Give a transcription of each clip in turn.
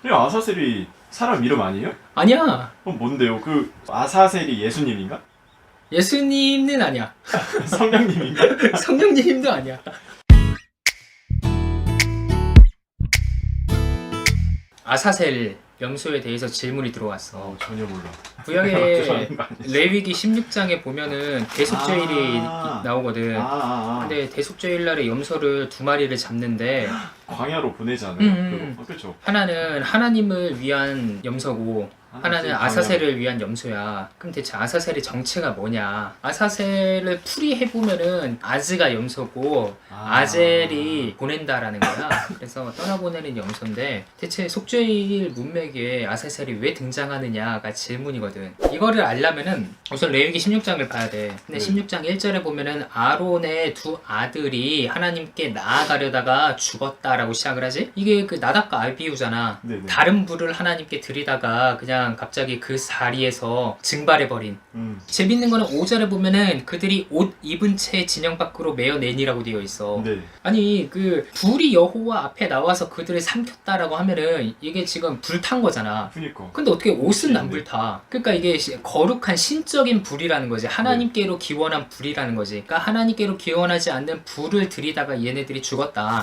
이 아사셀이 사람 이름 아니에요? 아니야. 그럼 뭔데요? 그 아사셀이 예수님인가? 예수님은 아니야. 성령님인가? 성령님도 아니야. 아사셀 염소에 대해서 질문이 들어왔어. 전혀 몰라. 구약의 들어가는 거 아니지? 레위기 16장에 보면은 대속죄일이 나오거든. 근데 대속죄일 날에 염소를 2마리를 잡는데 광야로 보내잖아요. 그렇죠. 하나는 하나님을 위한 염소고 하나는 아사셀을 위한 염소야. 그럼 대체 아사셀의 정체가 뭐냐? 아사셀을 풀이해보면은 아즈가 염소고 아젤이 보낸다라는 거야. 그래서 떠나보내는 염소인데 대체 속죄일 문맥에 아사셀이 왜 등장하느냐가 질문이거든. 이거를 알려면은 우선 레위기 16장을 봐야 돼. 근데 16장 1절에 보면은 아론의 2 아들이 하나님께 나아가려다가 죽었다라고 시작을 하지? 이게 그 나답과 아비후잖아. 네네. 다른 불을 하나님께 드리다가 그냥 갑자기 그 자리에서 증발해버린. 재밌는 거는 5절에 보면은 그들이 옷 입은 채 진영 밖으로 메어내니라고 되어 있어. 네. 아니 그 불이 여호와 앞에 나와서 그들을 삼켰다라고 하면은 이게 지금 불탄 거잖아. 그니까. 근데 어떻게 옷은 안 네. 불타? 그러니까 이게 거룩한 신적인 불이라는 거지. 하나님께로 기원한 불이라는 거지. 그러니까 하나님께로 기원하지 않는 불을 들이다가 얘네들이 죽었다.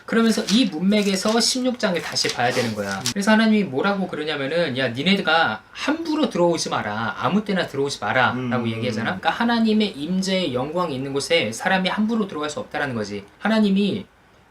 그러면서 이 문맥에서 16장을 다시 봐야 되는 거야. 그래서 하나님이 뭐라고 그러냐면은 야 니네가 함부로 들어오지 마라. 아무 때나 들어오지 마라 라고 얘기하잖아. 그러니까 하나님의 임재의 영광이 있는 곳에 사람이 함부로 들어갈 수 없다는 거지. 하나님이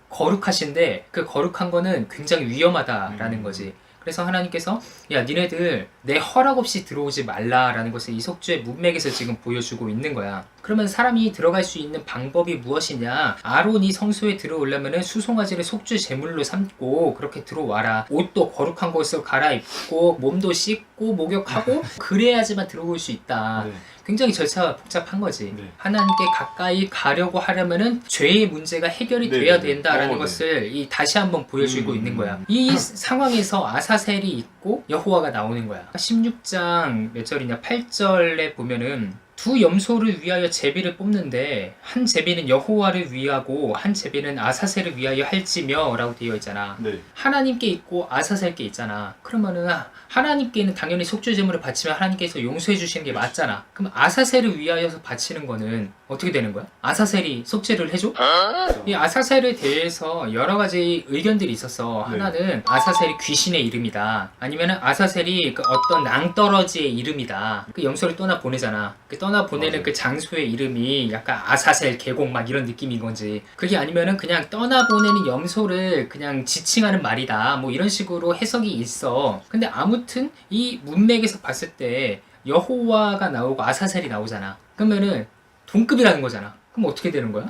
거룩하신데 그 거룩한 거는 굉장히 위험하다라는 거지. 그래서 하나님께서 야 니네들 내 허락 없이 들어오지 말라라는 것을 이 속죄의 문맥에서 지금 보여주고 있는 거야. 그러면 사람이 들어갈 수 있는 방법이 무엇이냐? 아론이 성소에 들어오려면 수송아지를 속죄 제물로 삼고 그렇게 들어와라. 옷도 거룩한 것으로 갈아입고 몸도 씻고 목욕하고 그래야지만 들어올 수 있다. 네. 굉장히 절차가 복잡한 거지. 네. 하나님께 가까이 가려고 하려면은 죄의 문제가 해결이 네, 돼야 네. 된다라는 네. 것을 다시 한번 보여주고 있는 거야. 이 상황에서 아사셀이 있고 여호와가 나오는 거야. 16장 몇 절이냐? 8절에 보면은 2 염소를 위하여 제비를 뽑는데 한 제비는 여호와를 위하고 한 제비는 아사셀을 위하여 할지며 라고 되어 있잖아. 네. 하나님께 있고 아사셀께 있잖아. 그러면은 하나님께는 당연히 속죄 제물을 바치면 하나님께서 용서해 주시는 게 맞잖아. 그럼 아사셀을 위하여서 바치는 거는 어떻게 되는 거야? 아사셀이 속죄를 해줘? 이 아사셀에 대해서 여러 가지 의견들이 있었어. 네. 하나는 아사셀이 귀신의 이름이다. 아니면은 아사셀이 그 어떤 낭떠러지의 이름이다. 그 염소를 떠나 보내잖아. 그 떠나 보내는 맞아요. 그 장소의 이름이 약간 아사셀 계곡 막 이런 느낌인 건지. 그게 아니면은 그냥 떠나 보내는 염소를 그냥 지칭하는 말이다. 뭐 이런 식으로 해석이 있어. 근데 아무튼 이 문맥에서 봤을 때 여호와가 나오고 아사셀이 나오잖아. 그러면은 동급이라는 거잖아. 그럼 어떻게 되는 거야?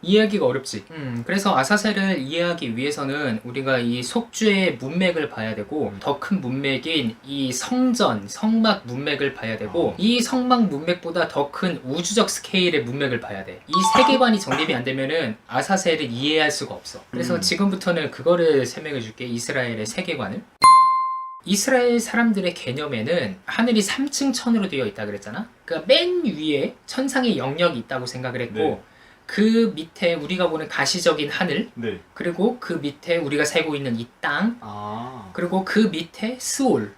이해하기가 어렵지. 그래서 아사셀을 이해하기 위해서는 우리가 이 속죄의 문맥을 봐야 되고 더 큰 문맥인 이 성전, 성막 문맥을 봐야 되고 이 성막 문맥보다 더 큰 우주적 스케일의 문맥을 봐야 돼. 이 세계관이 정립이 안 되면은 아사셀을 이해할 수가 없어. 그래서 지금부터는 그거를 설명해 줄게. 이스라엘의 세계관을. 이스라엘 사람들의 개념에는 하늘이 3층 천으로 되어 있다 그랬잖아. 그러니까 맨 위에 천상의 영역이 있다고 생각을 했고 네. 그 밑에 우리가 보는 가시적인 하늘, 네. 그리고 그 밑에 우리가 살고 있는 이 땅, 아. 그리고 그 밑에 스올이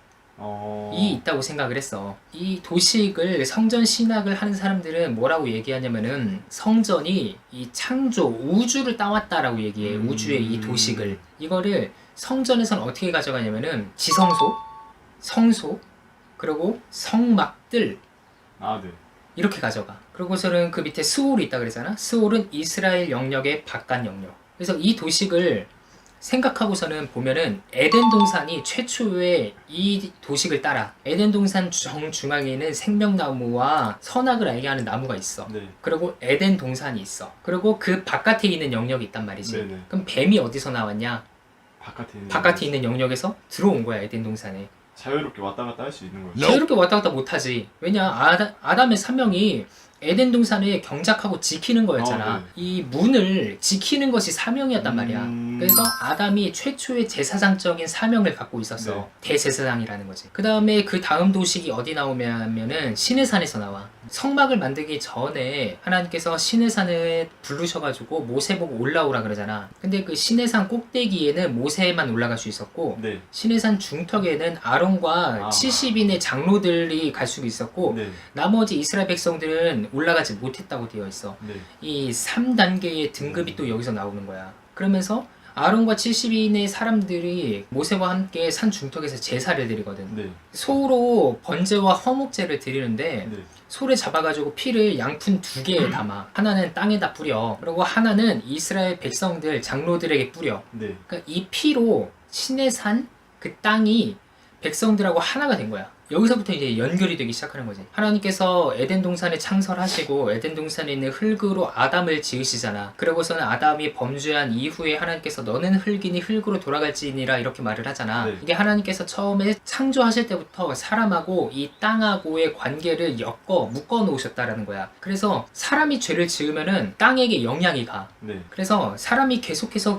있다고 생각을 했어. 이 도식을 성전 신학을 하는 사람들은 뭐라고 얘기하냐면은 성전이 이 창조, 우주를 따왔다라고 얘기해. 우주의 이 도식을. 이거를 성전에서는 어떻게 가져가냐면은 지성소, 성소, 그리고 성막들 아, 네. 이렇게 가져가. 그러고서는 그 밑에 스올이 있다 그랬잖아. 스올은 이스라엘 영역의 바깥 영역. 그래서 이 도식을 생각하고서는 보면은 에덴 동산이 최초의 이 도식을 따라 에덴 동산 정중앙에는 생명나무와 선악을 알게 하는 나무가 있어. 네. 그리고 에덴 동산이 있어. 그리고 그 바깥에 있는 영역이 있단 말이지. 네네. 그럼 뱀이 어디서 나왔냐? 바깥에 있는 영역에서 들어온 거야, 에덴 동산에. 자유롭게 왔다 갔다 할 수 있는 거예요. 자유롭게 왔다 갔다 못하지. 왜냐, 아담의 사명이 에덴 동산을 경작하고 지키는 거였잖아. 네. 이 문을 지키는 것이 사명이었단 말이야. 그래서 아담이 최초의 제사장적인 사명을 갖고 있었어. 네. 대제사장이라는 거지. 그 다음에 그 다음 도식이 어디 나오냐면은 시내산에서 나와. 성막을 만들기 전에 하나님께서 시내산을 부르셔가지고 모세 보고 올라오라 그러잖아. 근데 그 시내산 꼭대기에는 모세만 올라갈 수 있었고 네. 시내산 중턱에는 아론과 70인의 장로들이 갈 수 있었고 네. 나머지 이스라엘 백성들은 올라가지 못했다고 되어 있어. 네. 이 3단계의 등급이 또 여기서 나오는 거야. 그러면서 아론과 70인의 사람들이 모세와 함께 산 중턱에서 제사를 드리거든. 네. 소로 번제와 허목제를 드리는데 네. 소를 잡아가지고 피를 양푼 2개에 담아. 하나는 땅에다 뿌려. 그리고 하나는 이스라엘 백성들 장로들에게 뿌려. 네. 그러니까 이 피로 신의 산 그 땅이 백성들하고 하나가 된 거야. 여기서부터 이제 연결이 되기 시작하는 거지. 하나님께서 에덴 동산에 창설하시고 에덴 동산에 있는 흙으로 아담을 지으시잖아. 그러고서는 아담이 범죄한 이후에 하나님께서 너는 흙이니 흙으로 돌아갈지니라 이렇게 말을 하잖아. 네. 이게 하나님께서 처음에 창조하실 때부터 사람하고 이 땅하고의 관계를 묶어 놓으셨다라는 거야. 그래서 사람이 죄를 지으면은 땅에게 영향이 가. 네. 그래서 사람이 계속해서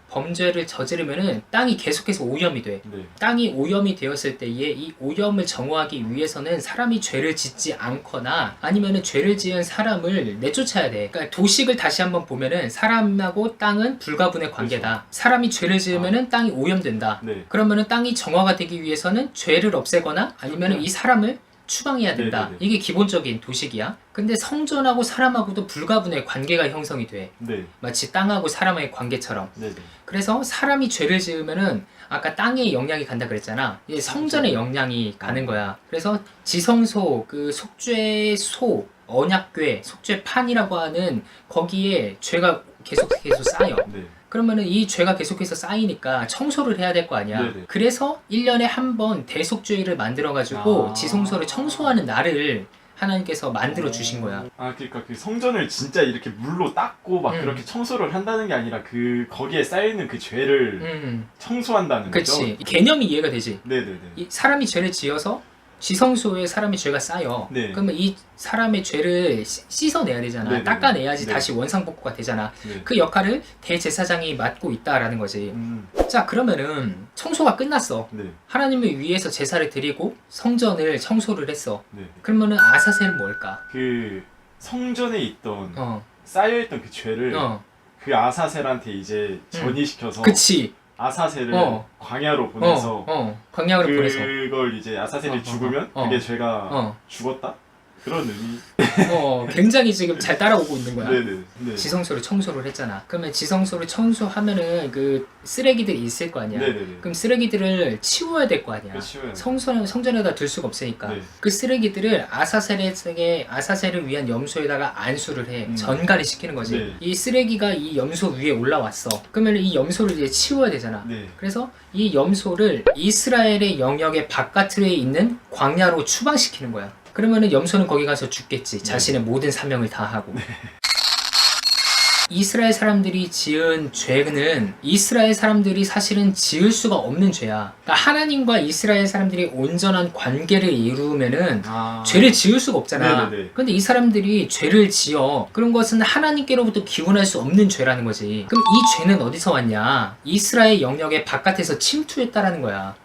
범죄를 저지르면은 땅이 계속해서 오염이 돼. 네. 땅이 오염이 되었을 때에 이 오염을 정화하기 위해서는 사람이 죄를 짓지 않거나 아니면은 죄를 지은 사람을 내쫓아야 돼. 그러니까 도식을 다시 한번 보면은 사람하고 땅은 불가분의 관계다. 그렇죠. 사람이 죄를 지으면은 땅이 오염된다. 네. 그러면은 땅이 정화가 되기 위해서는 죄를 없애거나 아니면은 이 사람을 추방해야 된다. 네네네. 이게 기본적인 도식이야. 근데 성전하고 사람하고도 불가분의 관계가 형성이 돼. 네. 마치 땅하고 사람의 관계처럼. 네. 네. 그래서 사람이 죄를 지으면은 아까 땅에 영향이 간다 그랬잖아. 이제 성전에 영향이 가는 거야. 그래서 지성소, 그 속죄소, 언약궤, 속죄판이라고 하는 거기에 죄가 계속해서 쌓여. 네. 그러면은 이 죄가 계속해서 쌓이니까 청소를 해야 될 거 아니야. 네네. 그래서 1년에 한 번 대속죄를 만들어가지고 지성소를 청소하는 날을 하나님께서 만들어 주신 거야. 아, 그러니까 그 성전을 진짜 이렇게 물로 닦고 막 그렇게 청소를 한다는 게 아니라 그 거기에 쌓이는 그 죄를 청소한다는 거죠. 그치. 개념이 이해가 되지. 네네네. 이 사람이 죄를 지어서 지성소에 사람이 죄가 쌓여. 네. 그러면 이 사람의 죄를 씻어내야 되잖아. 네네네. 닦아내야지 네. 다시 원상복구가 되잖아. 네. 그 역할을 대제사장이 맡고 있다라는 거지. 음. 자, 그러면은 청소가 끝났어. 네. 하나님을 위해서 제사를 드리고 성전을 청소를 했어. 네. 그러면은 아사셀은 뭘까? 그 성전에 있던 쌓여있던 그 죄를 그 아사셀한테 이제 전이시켜서 그치. 아사셀을 광야로 보내서 광야로 보내서 그걸 이제 아사셀이 죽으면 그게 죄가 죽었다? 그런 의미. 굉장히 지금 잘 따라오고 있는 거야. 네네. 네. 지성소를 청소를 했잖아. 그러면 지성소를 청소하면은 그 쓰레기들이 있을 거 아니야. 네네네. 그럼 쓰레기들을 치워야 될 거 아니야. 치워야 돼. 성전에다 둘 수가 없으니까. 네. 그 쓰레기들을 아사셀을 위한 염소에다가 안수를 해. 전가를 시키는 거지. 네. 이 쓰레기가 이 염소 위에 올라왔어. 그러면 이 염소를 이제 치워야 되잖아. 네. 그래서 이 염소를 이스라엘의 영역의 바깥에 있는 광야로 추방시키는 거야. 그러면은 염소는 거기 가서 죽겠지. 자신의 모든 사명을 다하고. 이스라엘 사람들이 지은 죄는 이스라엘 사람들이 사실은 지을 수가 없는 죄야. 그러니까 하나님과 이스라엘 사람들이 온전한 관계를 이루면은 죄를 지을 수가 없잖아. 네네네. 그런데 이 사람들이 죄를 지어. 그런 것은 하나님께로부터 기원할 수 없는 죄라는 거지. 그럼 이 죄는 어디서 왔냐? 이스라엘 영역의 바깥에서 침투했다라는 거야.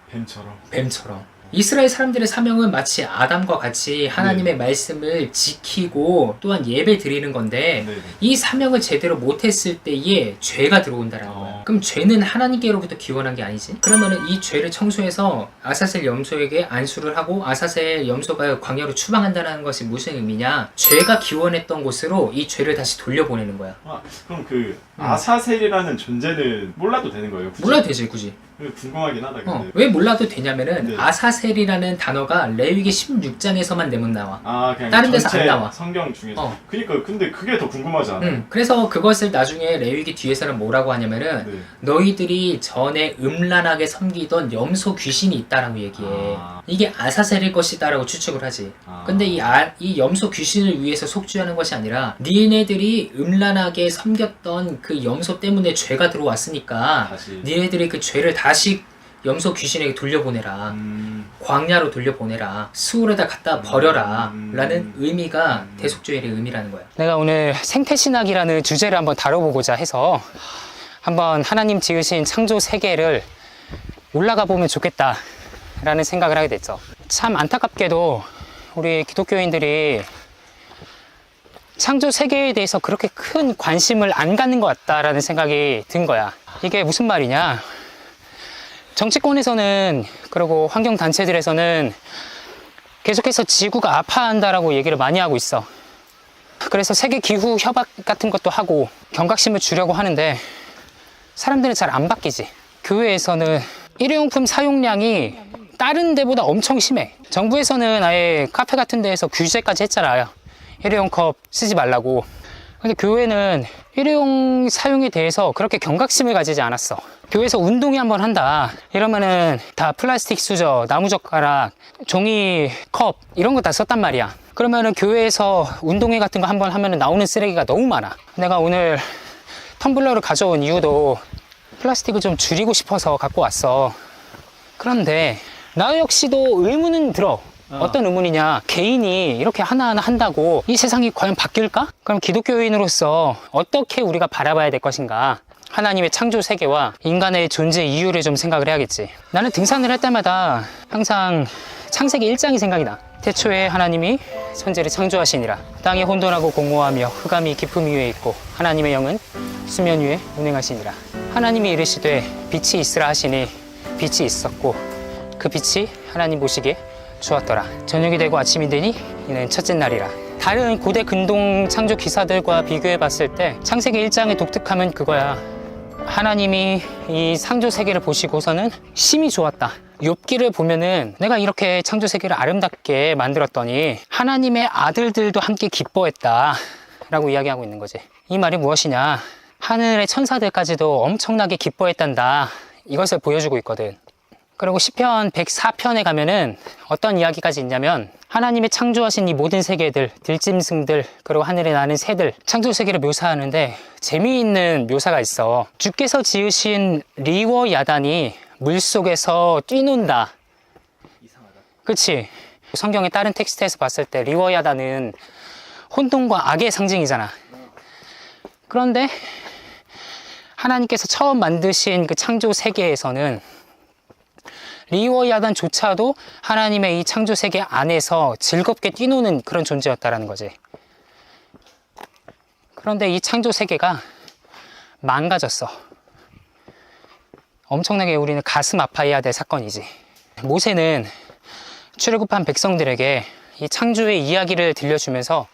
뱀처럼. 이스라엘 사람들의 사명은 마치 아담과 같이 하나님의 말씀을 지키고 또한 예배 드리는 건데 이 사명을 제대로 못했을 때에 죄가 들어온다라는 거야. 그럼 죄는 하나님께로부터 기원한 게 아니지. 그러면은 이 죄를 청소해서 아사셀 염소에게 안수를 하고 아사셀 염소가 광야로 추방한다는 것이 무슨 의미냐? 죄가 기원했던 곳으로 이 죄를 다시 돌려보내는 거야. 그럼 그 아사셀이라는 존재는 몰라도 되는 거예요? 굳이? 몰라도 되지 굳이. 궁금하긴 하다. 근데. 왜 몰라도 되냐면은 네. 아사셀이라는 단어가 레위기 16장에서만 내면 나와. 그냥 다른 데서 안 나와. 성경 중에서. 그니까 근데 그게 더 궁금하지 않아요? 그래서 그것을 나중에 레위기 뒤에서는 뭐라고 하냐면은 너희들이 전에 음란하게 섬기던 염소 귀신이 있다라고 얘기해. 이게 아사셀일 것이다 라고 추측을 하지. 근데 이 염소 귀신을 위해서 속죄하는 것이 아니라 니네들이 음란하게 섬겼던 그 염소 때문에 죄가 들어왔으니까 니네들이 그 죄를 다시 염소 귀신에게 돌려보내라. 광야로 돌려보내라. 수울에다 갖다 버려라. 라는 의미가 대속조일의 의미라는 거야. 내가 오늘 생태신학이라는 주제를 한번 다뤄보고자 해서 한번 하나님 지으신 창조 세계를 올라가 보면 좋겠다 라는 생각을 하게 됐어. 참 안타깝게도 우리 기독교인들이 창조 세계에 대해서 그렇게 큰 관심을 안 갖는 것 같다라는 생각이 든 거야. 이게 무슨 말이냐? 정치권에서는, 그리고 환경단체들에서는 계속해서 지구가 아파한다라고 얘기를 많이 하고 있어. 그래서 세계 기후 협약 같은 것도 하고 경각심을 주려고 하는데 사람들은 잘 안 바뀌지. 교회에서는 일회용품 사용량이 다른 데보다 엄청 심해. 정부에서는 아예 카페 같은 데에서 규제까지 했잖아요. 일회용 컵 쓰지 말라고. 근데 교회는 일회용 사용에 대해서 그렇게 경각심을 가지지 않았어. 교회에서 운동회 한번 한다 이러면은 다 플라스틱 수저, 나무젓가락, 종이 컵 이런 거 다 썼단 말이야. 그러면은 교회에서 운동회 같은 거 한번 하면은 나오는 쓰레기가 너무 많아. 내가 오늘 텀블러를 가져온 이유도 플라스틱을 좀 줄이고 싶어서 갖고 왔어. 그런데 나 역시도 의문은 들어. 어떤 의문이냐, 개인이 이렇게 하나하나 한다고 이 세상이 과연 바뀔까? 그럼 기독교인으로서 어떻게 우리가 바라봐야 될 것인가? 하나님의 창조 세계와 인간의 존재 이유를 좀 생각을 해야겠지. 나는 등산을 할 때마다 항상 창세기 1장이 생각이 나. 태초에 하나님이 천지를 창조하시니라. 땅이 혼돈하고 공허하며 흑암이 깊음 위에 있고 하나님의 영은 수면 위에 운행하시니라. 하나님이 이르시되 빛이 있으라 하시니 빛이 있었고 그 빛이 하나님 보시기에 좋았더라. 저녁이 되고 아침이 되니 이는 첫째 날이라. 다른 고대 근동 창조 기사들과 비교해 봤을 때 창세기 1장의 독특함은 그거야. 하나님이 이 창조 세계를 보시고서는 심히 좋았다. 욥기를 보면은 내가 이렇게 창조 세계를 아름답게 만들었더니 하나님의 아들들도 함께 기뻐했다 라고 이야기하고 있는 거지. 이 말이 무엇이냐, 하늘의 천사들까지도 엄청나게 기뻐했단다, 이것을 보여주고 있거든. 그리고 시편 104편에 가면은 어떤 이야기까지 있냐면 하나님의 창조하신 이 모든 세계들, 들짐승들, 그리고 하늘에 나는 새들, 창조 세계를 묘사하는데 재미있는 묘사가 있어. 주께서 지으신 리워 야단이 물속에서 뛰논다. 이상하다. 그치? 성경의 다른 텍스트에서 봤을 때 리워 야단은 혼돈과 악의 상징이잖아. 그런데 하나님께서 처음 만드신 그 창조 세계에서는 리워야단조차도 하나님의 이 창조 세계 안에서 즐겁게 뛰노는 그런 존재였다라는 거지. 그런데 이 창조 세계가 망가졌어. 엄청나게 우리는 가슴 아파해야 될 사건이지. 모세는 출애굽한 백성들에게 이 창조의 이야기를 들려주면서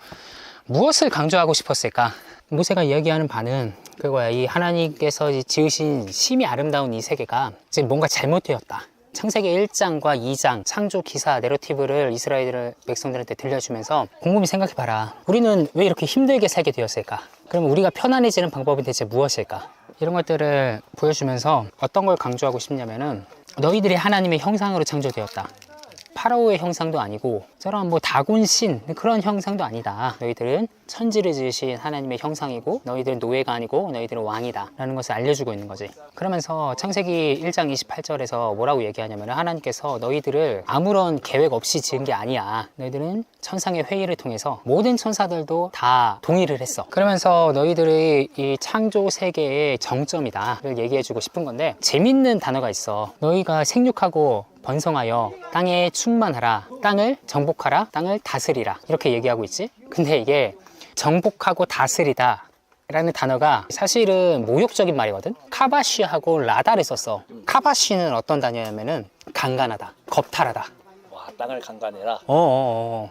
무엇을 강조하고 싶었을까? 모세가 이야기하는 바는 그거야. 이 하나님께서 지으신 심히 아름다운 이 세계가 지금 뭔가 잘못되었다. 창세기 1장과 2장 창조 기사 내러티브를 이스라엘 백성들한테 들려주면서 곰곰이 생각해봐라. 우리는 왜 이렇게 힘들게 살게 되었을까? 그럼 우리가 편안해지는 방법은 대체 무엇일까? 이런 것들을 보여주면서 어떤 걸 강조하고 싶냐면은 너희들이 하나님의 형상으로 창조되었다. 파라오의 형상도 아니고 저런 뭐 다곤신 그런 형상도 아니다. 너희들은 천지를 지으신 하나님의 형상이고 너희들은 노예가 아니고 너희들은 왕이다 라는 것을 알려주고 있는 거지. 그러면서 창세기 1장 28절에서 뭐라고 얘기하냐면 하나님께서 너희들을 아무런 계획 없이 지은 게 아니야. 너희들은 천상의 회의를 통해서 모든 천사들도 다 동의를 했어. 그러면서 너희들의 이 창조 세계의 정점이다 를 얘기해주고 싶은 건데 재밌는 단어가 있어. 너희가 생육하고 번성하여 땅에 충만하라, 땅을 정복하라, 땅을 다스리라 이렇게 얘기하고 있지. 근데 이게 정복하고 다스리다 라는 단어가 사실은 모욕적인 말이거든. 카바시하고 라다를 썼어. 카바시는 어떤 단어냐면은 강간하다, 겁탈하다. 와, 땅을 강간해라.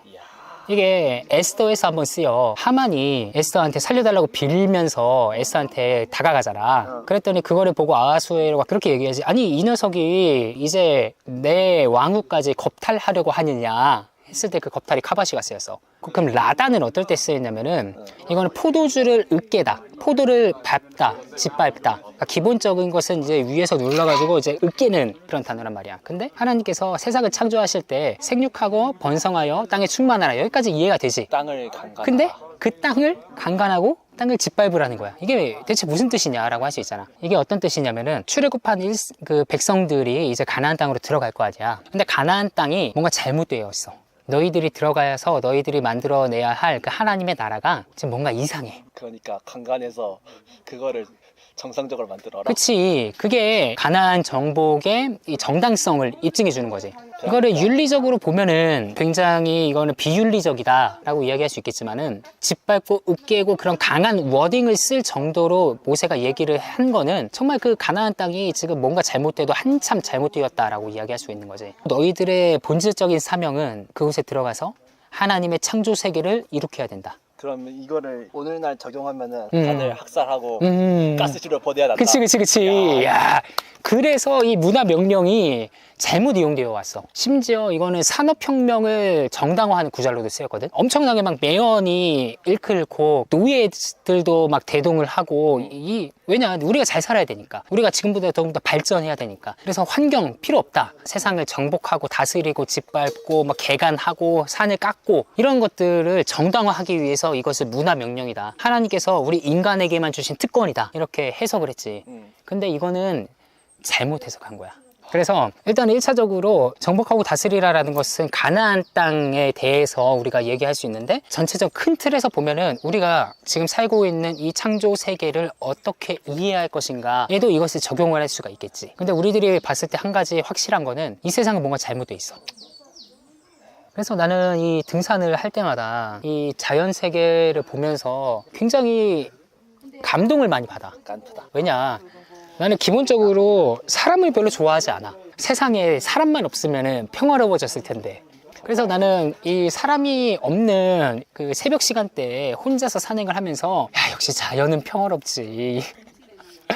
이야. 이게 에스더에서 한번 쓰여. 하만이 에스더한테 살려달라고 빌면서 에스더한테 다가가잖아. 그랬더니 그거를 보고 아하수에로가 그렇게 얘기하지. 아니 이 녀석이 이제 내 왕후까지 겁탈하려고 하느냐 했을 때 그 겁탈이 카바시가 쓰였어. 그럼 라다는 어떨 때 쓰였냐면은 이거는 포도주를 으깨다, 포도를 밟다, 짓밟다. 그러니까 기본적인 것은 이제 위에서 눌러가지고 이제 으깨는 그런 단어란 말이야. 근데 하나님께서 세상을 창조하실 때 생육하고 번성하여 땅에 충만하라, 여기까지 이해가 되지. 땅을 강간하라. 근데 그 땅을 강간하고 땅을 짓밟으라는 거야. 이게 대체 무슨 뜻이냐라고 할 수 있잖아. 이게 어떤 뜻이냐면은 출애굽한 그 백성들이 이제 가나안 땅으로 들어갈 거 아니야. 근데 가나안 땅이 뭔가 잘못되어 있어. 너희들이 들어가서 너희들이 만들어내야 할 그 하나님의 나라가 지금 뭔가 이상해. 그러니까 강간해서 그거를 정상적으로 만들어라. 그치. 그게 가나안 정복의 이 정당성을 입증해 주는 거지. 이거를 윤리적으로 보면은 굉장히 이거는 비윤리적이다 라고 이야기할 수 있겠지만은 짓밟고 으깨고 그런 강한 워딩을 쓸 정도로 모세가 얘기를 한 거는 정말 그 가나안 땅이 지금 뭔가 잘못돼도 한참 잘못되었다라고 이야기할 수 있는 거지. 너희들의 본질적인 사명은 그곳에 들어가서 하나님의 창조 세계를 이룩해야 된다. 그러면 이거를 오늘날 적용하면은 다들 학살하고 가스실로 보내야 한다. 그치. 야, 그래서 이 문화 명령이 잘못 이용되어 왔어. 심지어 이거는 산업혁명을 정당화하는 구절로도 쓰였거든. 엄청나게 막 매연이 일클고 노예들도 막 대동을 하고 왜냐, 우리가 잘 살아야 되니까, 우리가 지금보다 더욱 더 발전해야 되니까. 그래서 환경 필요 없다. 세상을 정복하고 다스리고 짓밟고 막 개간하고 산을 깎고 이런 것들을 정당화하기 위해서 이것을 문화 명령이다, 하나님께서 우리 인간에게만 주신 특권이다, 이렇게 해석을 했지. 근데 이거는 잘못 해석한 거야. 그래서 일단 1차적으로 정복하고 다스리라라는 것은 가나안 땅에 대해서 우리가 얘기할 수 있는데, 전체적 큰 틀에서 보면은 우리가 지금 살고 있는 이 창조 세계를 어떻게 이해할 것인가 에도 이것을 적용을 할 수가 있겠지. 근데 우리들이 봤을 때 한 가지 확실한 거는 이 세상은 뭔가 잘못돼 있어. 그래서 나는 이 등산을 할 때마다 이 자연 세계를 보면서 굉장히 감동을 많이 받아. 깐트다. 왜냐, 나는 기본적으로 사람을 별로 좋아하지 않아. 세상에 사람만 없으면 평화로워졌을 텐데. 그래서 나는 이 사람이 없는 그 새벽 시간대에 혼자서 산행을 하면서, 야, 역시 자연은 평화롭지.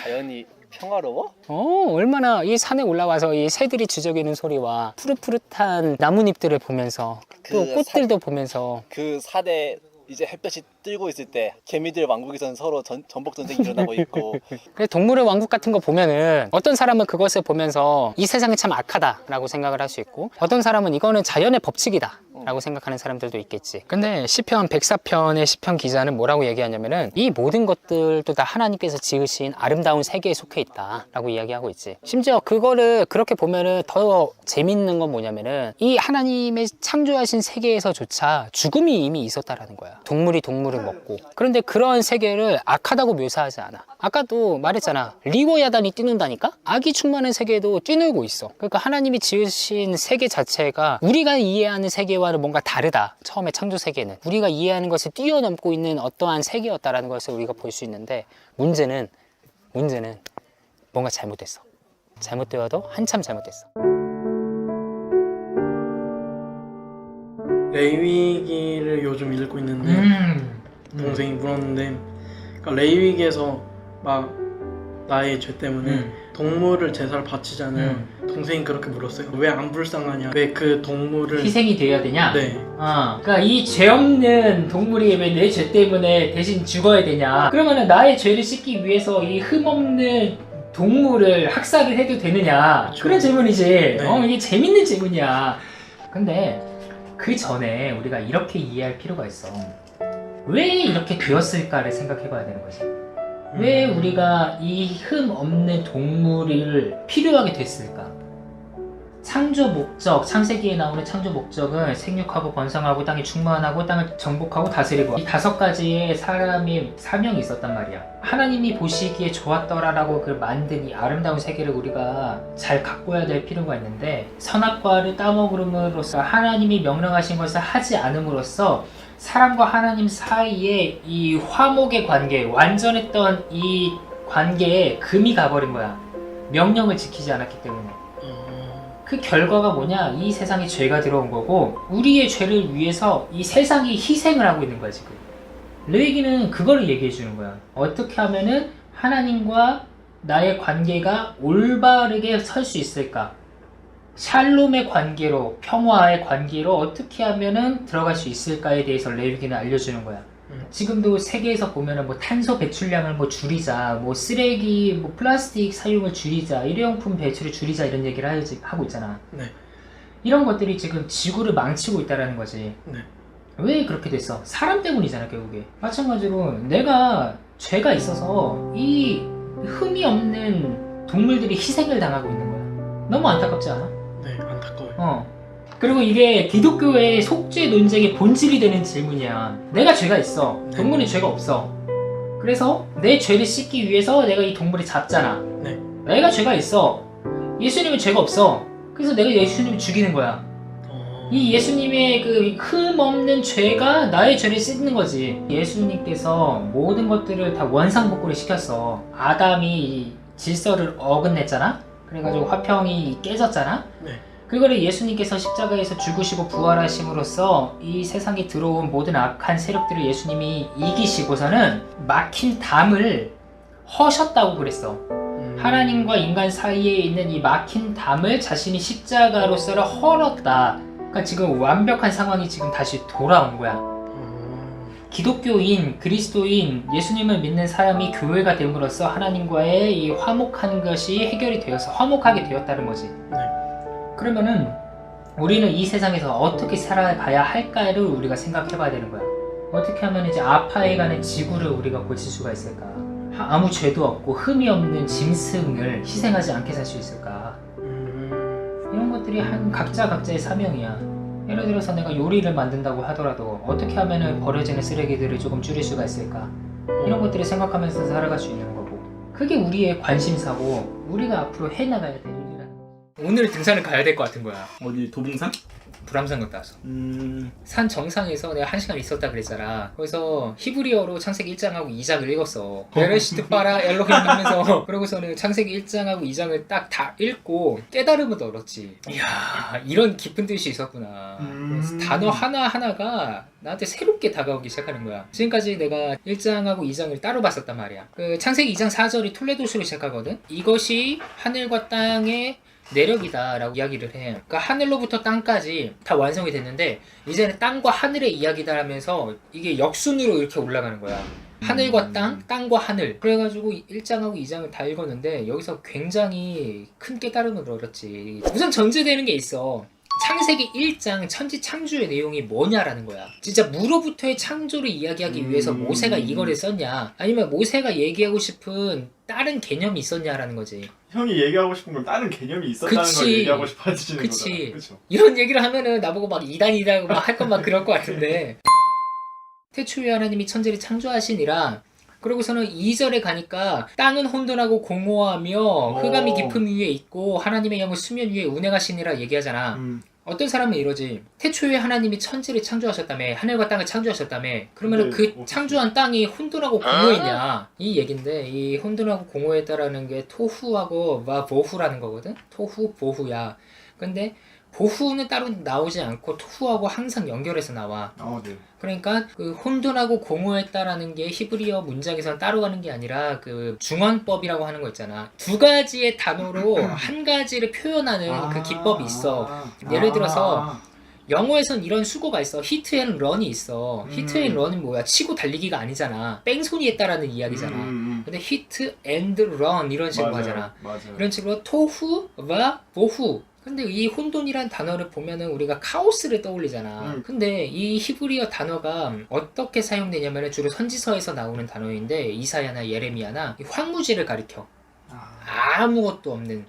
자연이 평화로워? 얼마나 이 산에 올라와서 이 새들이 주저귀는 소리와 푸릇푸릇한 나뭇잎들을 보면서 또 꽃들도 보면서, 그 산에 이제 햇볕이 뜨고 있을 때 개미들 왕국에서는 서로 전복 전쟁이 일어나고 있고. 그래서 동물의 왕국 같은 거 보면은 어떤 사람은 그것을 보면서 이 세상이 참 악하다라고 생각을 할 수 있고, 어떤 사람은 이거는 자연의 법칙이다 라고 생각하는 사람들도 있겠지. 근데 시편 104편의 시편 기자는 뭐라고 얘기하냐면은 이 모든 것들도 다 하나님께서 지으신 아름다운 세계에 속해 있다 라고 이야기하고 있지. 심지어 그거를 그렇게 보면은 더 재밌는 건 뭐냐면은 이 하나님의 창조하신 세계에서조차 죽음이 이미 있었다라는 거야. 동물이 동물을 먹고. 그런데 그런 세계를 악하다고 묘사하지 않아. 아까도 말했잖아, 리워야단이 뛰는다니까? 악이 충만한 세계에도 뛰놀고 있어. 그러니까 하나님이 지으신 세계 자체가 우리가 이해하는 세계와는 뭔가 다르다. 처음에 창조 세계는 우리가 이해하는 것을 뛰어넘고 있는 어떠한 세계였다라는 것을 우리가 볼 수 있는데, 문제는 뭔가 잘못됐어. 잘못되어도 한참 잘못됐어. 레위기를 요즘 읽고 있는데 동생이 물었는데, 그러니까 레위기에서 막 나의 죄 때문에 동물을 제사를 바치잖아요. 동생이 그렇게 물었어요. 왜 안 불쌍하냐? 왜 그 동물을 희생이 되어야 되냐? 네. 그러니까 이 죄 없는 동물이 왜 내 죄 때문에 대신 죽어야 되냐? 그러면은 나의 죄를 씻기 위해서 이 흠 없는 동물을 학살을 해도 되느냐? 그렇죠. 그런 질문이지. 네. 이게 재밌는 질문이야. 근데 그 전에 우리가 이렇게 이해할 필요가 있어. 왜 이렇게 되었을까를 생각해 봐야 되는 거지. 왜 우리가 이 흠 없는 동물을 필요하게 됐을까? 창조 목적, 창세기에 나오는 창조 목적은 생육하고 번성하고 땅에 충만하고 땅을 정복하고 다스리고, 이 5가지의 사람의 사명이 있었단 말이야. 하나님이 보시기에 좋았더라라고 그 만든 이 아름다운 세계를 우리가 잘 가꿔야 될 필요가 있는데, 선악과를 따먹음으로써 하나님이 명령하신 것을 하지 않음으로써 사람과 하나님 사이에 이 화목의 관계, 완전했던 이 관계에 금이 가버린 거야. 명령을 지키지 않았기 때문에. 그 결과가 뭐냐? 이 세상에 죄가 들어온 거고, 우리의 죄를 위해서 이 세상이 희생을 하고 있는 거야 지금. 레위기는 그거를 얘기해 주는 거야. 어떻게 하면은 하나님과 나의 관계가 올바르게 설 수 있을까? 샬롬의 관계로, 평화의 관계로 어떻게 하면은 들어갈 수 있을까에 대해서 레위기는 알려주는 거야. 지금도 세계에서 보면은 뭐 탄소 배출량을 뭐 줄이자, 뭐 쓰레기, 뭐 플라스틱 사용을 줄이자, 일회용품 배출을 줄이자 이런 얘기를 하고 있잖아. 네. 이런 것들이 지금 지구를 망치고 있다라는 거지. 네. 왜 그렇게 됐어? 사람 때문이잖아, 결국에. 마찬가지로 내가 죄가 있어서 이 흠이 없는 동물들이 희생을 당하고 있는 거야. 너무 안타깝지 않아? 네, 안타까워요. 그리고 이게 기독교의 속죄 논쟁의 본질이 되는 질문이야. 내가 죄가 있어. 네. 동물은 죄가 없어. 그래서 내 죄를 씻기 위해서 내가 이 동물을 잡잖아. 네. 내가 죄가 있어. 예수님은 죄가 없어. 그래서 내가 예수님을 죽이는 거야. 이 예수님의 그 흠 없는 죄가 나의 죄를 씻는 거지. 예수님께서 모든 것들을 다 원상복구를 시켰어. 아담이 질서를 어긋냈잖아. 그래가지고 화평이 깨졌잖아. 네. 그거를 예수님께서 십자가에서 죽으시고 부활하심으로써 이 세상에 들어온 모든 악한 세력들을 예수님이 이기시고서는 막힌 담을 허셨다고 그랬어. 하나님과 인간 사이에 있는 이 막힌 담을 자신이 십자가로서 헐었다. 그러니까 지금 완벽한 상황이 지금 다시 돌아온 거야. 기독교인, 그리스도인, 예수님을 믿는 사람이 교회가 됨으로써 하나님과의 이 화목한 것이 해결이 되어서 화목하게 되었다는 거지. 네. 그러면은 우리는 이 세상에서 어떻게 살아가야 할까를 우리가 생각해 봐야 되는 거야. 어떻게 하면 이제 아파해가는 지구를 우리가 고칠 수가 있을까? 아무 죄도 없고 흠이 없는 짐승을 희생하지 않게 살 수 있을까? 이런 것들이 각자의 사명이야. 예를 들어서 내가 요리를 만든다고 하더라도 어떻게 하면은 버려지는 쓰레기들을 조금 줄일 수가 있을까? 이런 것들을 생각하면서 살아갈 수 있는 거고, 그게 우리의 관심사고 우리가 앞으로 해나가야 될 일이라는 거야. 오늘 등산을 가야 될 것 같은 거야. 어디 도봉산? 불암산 갔다 왔어. 산 정상에서 내가 1시간 있었다 그랬잖아. 거기서 히브리어로 창세기 1장하고 2장을 읽었어. 베레시트 바라 엘로힘 하면서 그러고서는 창세기 1장하고 2장을 딱 다 읽고 깨달음을 얻었지. 이야, 이런 깊은 뜻이 있었구나. 그래서 단어 하나하나가 나한테 새롭게 다가오기 시작하는 거야. 지금까지 내가 1장하고 2장을 따로 봤었단 말이야. 그 창세기 2장 4절이 톨레도스로 시작하거든. 이것이 하늘과 땅의 내력이다 라고 이야기를 해. 그러니까 하늘로부터 땅까지 다 완성이 됐는데 이제는 땅과 하늘의 이야기다 하면서 이게 역순으로 이렇게 올라가는 거야. 하늘과 땅, 땅과 하늘. 그래가지고 1장하고 2장을 다 읽었는데 여기서 굉장히 큰 깨달음을 얻었지. 우선 전제되는 게 있어. 창세기 1장 천지 창조의 내용이 뭐냐라는 거야. 진짜 무로부터의 창조를 이야기하기 위해서 모세가 이거를 썼냐, 아니면 모세가 얘기하고 싶은 다른 개념이 있었냐라는 거지. 형이 얘기하고 싶은 건 다른 개념이 있었다는 그치. 걸 얘기하고 싶어 하시는 그치. 거잖아. 그쵸? 이런 얘기를 하면은 나보고 막 이단이라고 막 할 건 막 그럴 것 같은데. 태초에 하나님이 천지를 창조하시니라. 그러고서는 2절에 가니까 땅은 혼돈하고 공허하며 흑암이 깊음 위에 있고 하나님의 영은 수면 위에 운행하시니라 얘기하잖아. 어떤 사람은 이러지. 태초에 하나님이 천지를 창조하셨다며, 하늘과 땅을 창조하셨다며, 그러면 그 창조한 땅이 혼돈하고 공허했냐, 이 얘긴데, 이 혼돈하고 공허했다라는 게 토후하고 보후라는 거거든. 토후 보후야. 근데 보후는 따로 나오지 않고 토후하고 항상 연결해서 나와. 네. 그러니까 그 혼돈하고 공허했다라는 게 히브리어 문장에서는 따로 가는 게 아니라 그 중언법이라고 하는 거 있잖아. 두 가지의 단어로 한 가지를 표현하는 그 기법이 있어. 예를 들어서 영어에선 이런 수고가 있어. 히트 앤 런이 있어. 히트 앤 런은 뭐야? 치고 달리기가 아니잖아. 뺑소니 했다라는 이야기잖아. 근데 히트 앤드 런 이런 식으로 맞아요. 하잖아. 맞아요. 이런 식으로 토후와 보후. 근데 이 혼돈이란 단어를 보면은 우리가 카오스를 떠올리잖아. 근데 이 히브리어 단어가 어떻게 사용되냐면은 주로 선지서에서 나오는 단어인데, 이사야나 예레미야나 황무지를 가리켜. 아무것도 없는.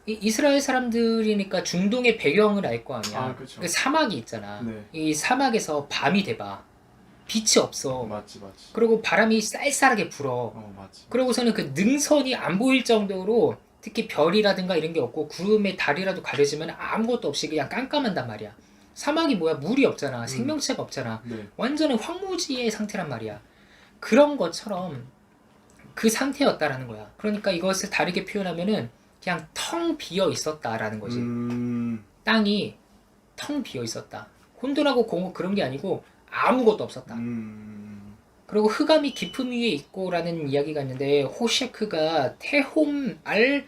이스라엘 사람들이니까 중동의 배경을 알 거 아니야. 그쵸. 그 사막이 있잖아. 네. 이 사막에서 밤이 돼봐. 빛이 없어. 맞지. 그리고 바람이 쌀쌀하게 불어. 맞지. 그러고서는 그 능선이 안 보일 정도로, 특히 별이라든가 이런 게 없고 구름의 달이라도 가려지면 아무것도 없이 그냥 깜깜한단 말이야. 사막이 뭐야? 물이 없잖아. 생명체가 없잖아. 네. 완전히 황무지의 상태란 말이야. 그런 것처럼 그 상태였다라는 거야. 그러니까 이것을 다르게 표현하면은 그냥 텅 비어 있었다라는 거지. 땅이 텅 비어 있었다. 혼돈하고 공허 그런 게 아니고 아무것도 없었다. 그리고 흑암이 깊음 위에 있고라는 이야기가 있는데, 호셰크가 테홈 알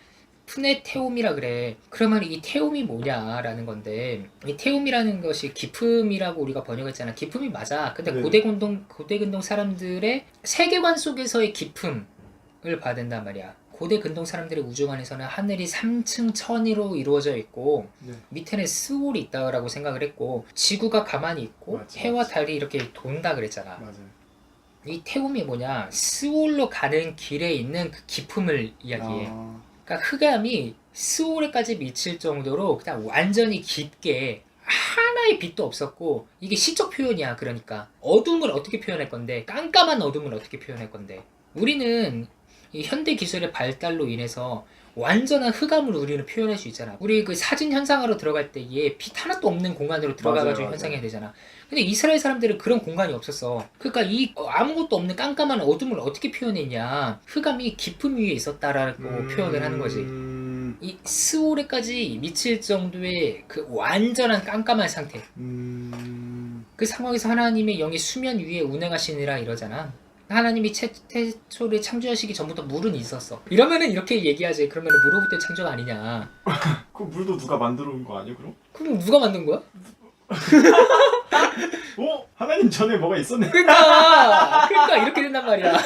푸네테움이라 그래. 그러면 이 태움이 뭐냐라는 건데, 이 태움이라는 것이 기품이라고 우리가 번역했잖아. 기품이 맞아. 근데 네. 고대 근동 사람들의 세계관 속에서의 기품을 봐야 된단 말이야. 고대 근동 사람들의 우주관에서는 하늘이 3층 천위로 이루어져 있고 네. 밑에는 스올이 있다라고 생각을 했고 지구가 가만히 있고 맞아, 해와 맞아. 달이 이렇게 돈다 그랬잖아. 맞아요. 이 태움이 뭐냐? 스올로 가는 길에 있는 그 기품을 이야기해. 아, 그러니까 흑암이 스올에까지 미칠 정도로 그냥 완전히 깊게 하나의 빛도 없었고, 이게 시적 표현이야. 그러니까 어둠을 어떻게 표현할 건데, 깜깜한 어둠을 어떻게 표현할 건데, 우리는 이 현대 기술의 발달로 인해서 완전한 흑암을 우리는 표현할 수 있잖아. 우리 그 사진 현상으로 들어갈 때에 빛 하나도 없는 공간으로 들어가가지고 맞아요. 현상해야 되잖아. 근데 이스라엘 사람들은 그런 공간이 없었어. 그러니까 이 아무것도 없는 깜깜한 어둠을 어떻게 표현했냐? 흑암이 깊음 위에 있었다라고 표현을 하는 거지. 이 스올에까지 미칠 정도의 그 완전한 깜깜한 상태. 그 상황에서 하나님의 영이 수면 위에 운행하시니라 이러잖아. 하나님이 태초를 창조하시기 전부터 물은 있었어. 이러면은 이렇게 얘기하지. 그러면은 물로부터 창조가 아니냐. 그 물도 누가 만들어 온 거 아니에요, 그럼? 그럼 누가 만든 거야? 어? 하나님 전에 뭐가 있었네. 그러니까 이렇게 된단 말이야.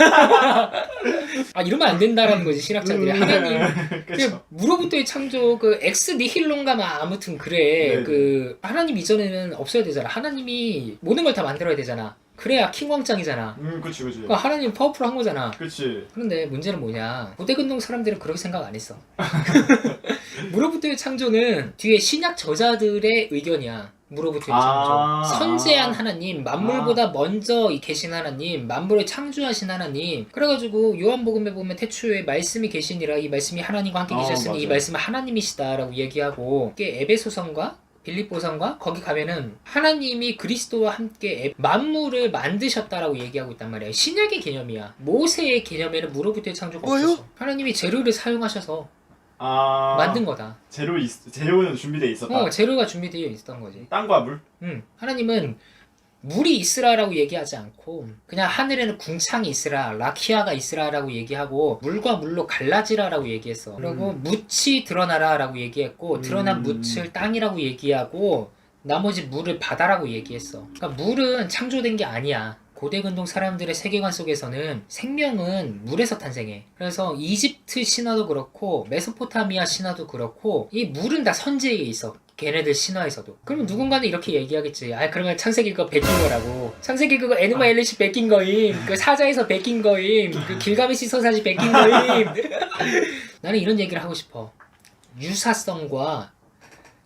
아, 이러면 안 된다라는 거지, 신학자들이. 하나님 그쵸. 무로부터의 창조, 그 엑스 니힐론가마 아무튼 그래. 네. 그 하나님 이전에는 없어야 되잖아. 하나님이 모든 걸 다 만들어야 되잖아. 그래야 킹왕짱이잖아. 그치. 그러니까 하나님 파워풀한 거잖아. 그치. 그런데 문제는 뭐냐? 고대 근동 사람들은 그렇게 생각 안 했어. 무로부터의 창조는 뒤에 신약 저자들의 의견이야. 무로부터의 창조. 선재한 하나님, 만물보다 먼저 계신 하나님, 만물을 창조하신 하나님. 그래가지고 요한복음에 보면 태초에 말씀이 계시니라, 이 말씀이 하나님과 함께 계셨으니 이 맞아요. 말씀은 하나님이시다라고 얘기하고, 이게 에베소서인가? 빌립보서인가? 거기 가면은 하나님이 그리스도와 함께 만물을 만드셨다라고 얘기하고 있단 말이야. 신약의 개념이야. 모세의 개념에는 무로부터의 창조가 없었어. 하나님이 재료를 사용하셔서 만든 거다. 재료는 준비되어 있었다. 재료가 준비되어 있었던 거지. 땅과 물? 하나님은 물이 있으라라고 얘기하지 않고 그냥 하늘에는 궁창이 있으라, 라키아가 있으라라고 얘기하고 물과 물로 갈라지라라고 얘기했어. 그리고 묻이 드러나라라고 얘기했고 드러난 묻을 땅이라고 얘기하고 나머지 물을 바다라고 얘기했어. 그러니까 물은 창조된 게 아니야. 고대 근동 사람들의 세계관 속에서는 생명은 물에서 탄생해. 그래서 이집트 신화도 그렇고 메소포타미아 신화도 그렇고 이 물은 다 선지에 있어. 걔네들 신화에서도. 그러면 누군가는 이렇게 얘기하겠지. 아, 그러면 창세기 그거 베낀 거라고. 창세기 그거 에누마 엘리시 베낀 거임. 그 사자에서 베낀 거임. 그 길가메시 서사시 베낀 거임. 나는 이런 얘기를 하고 싶어. 유사성과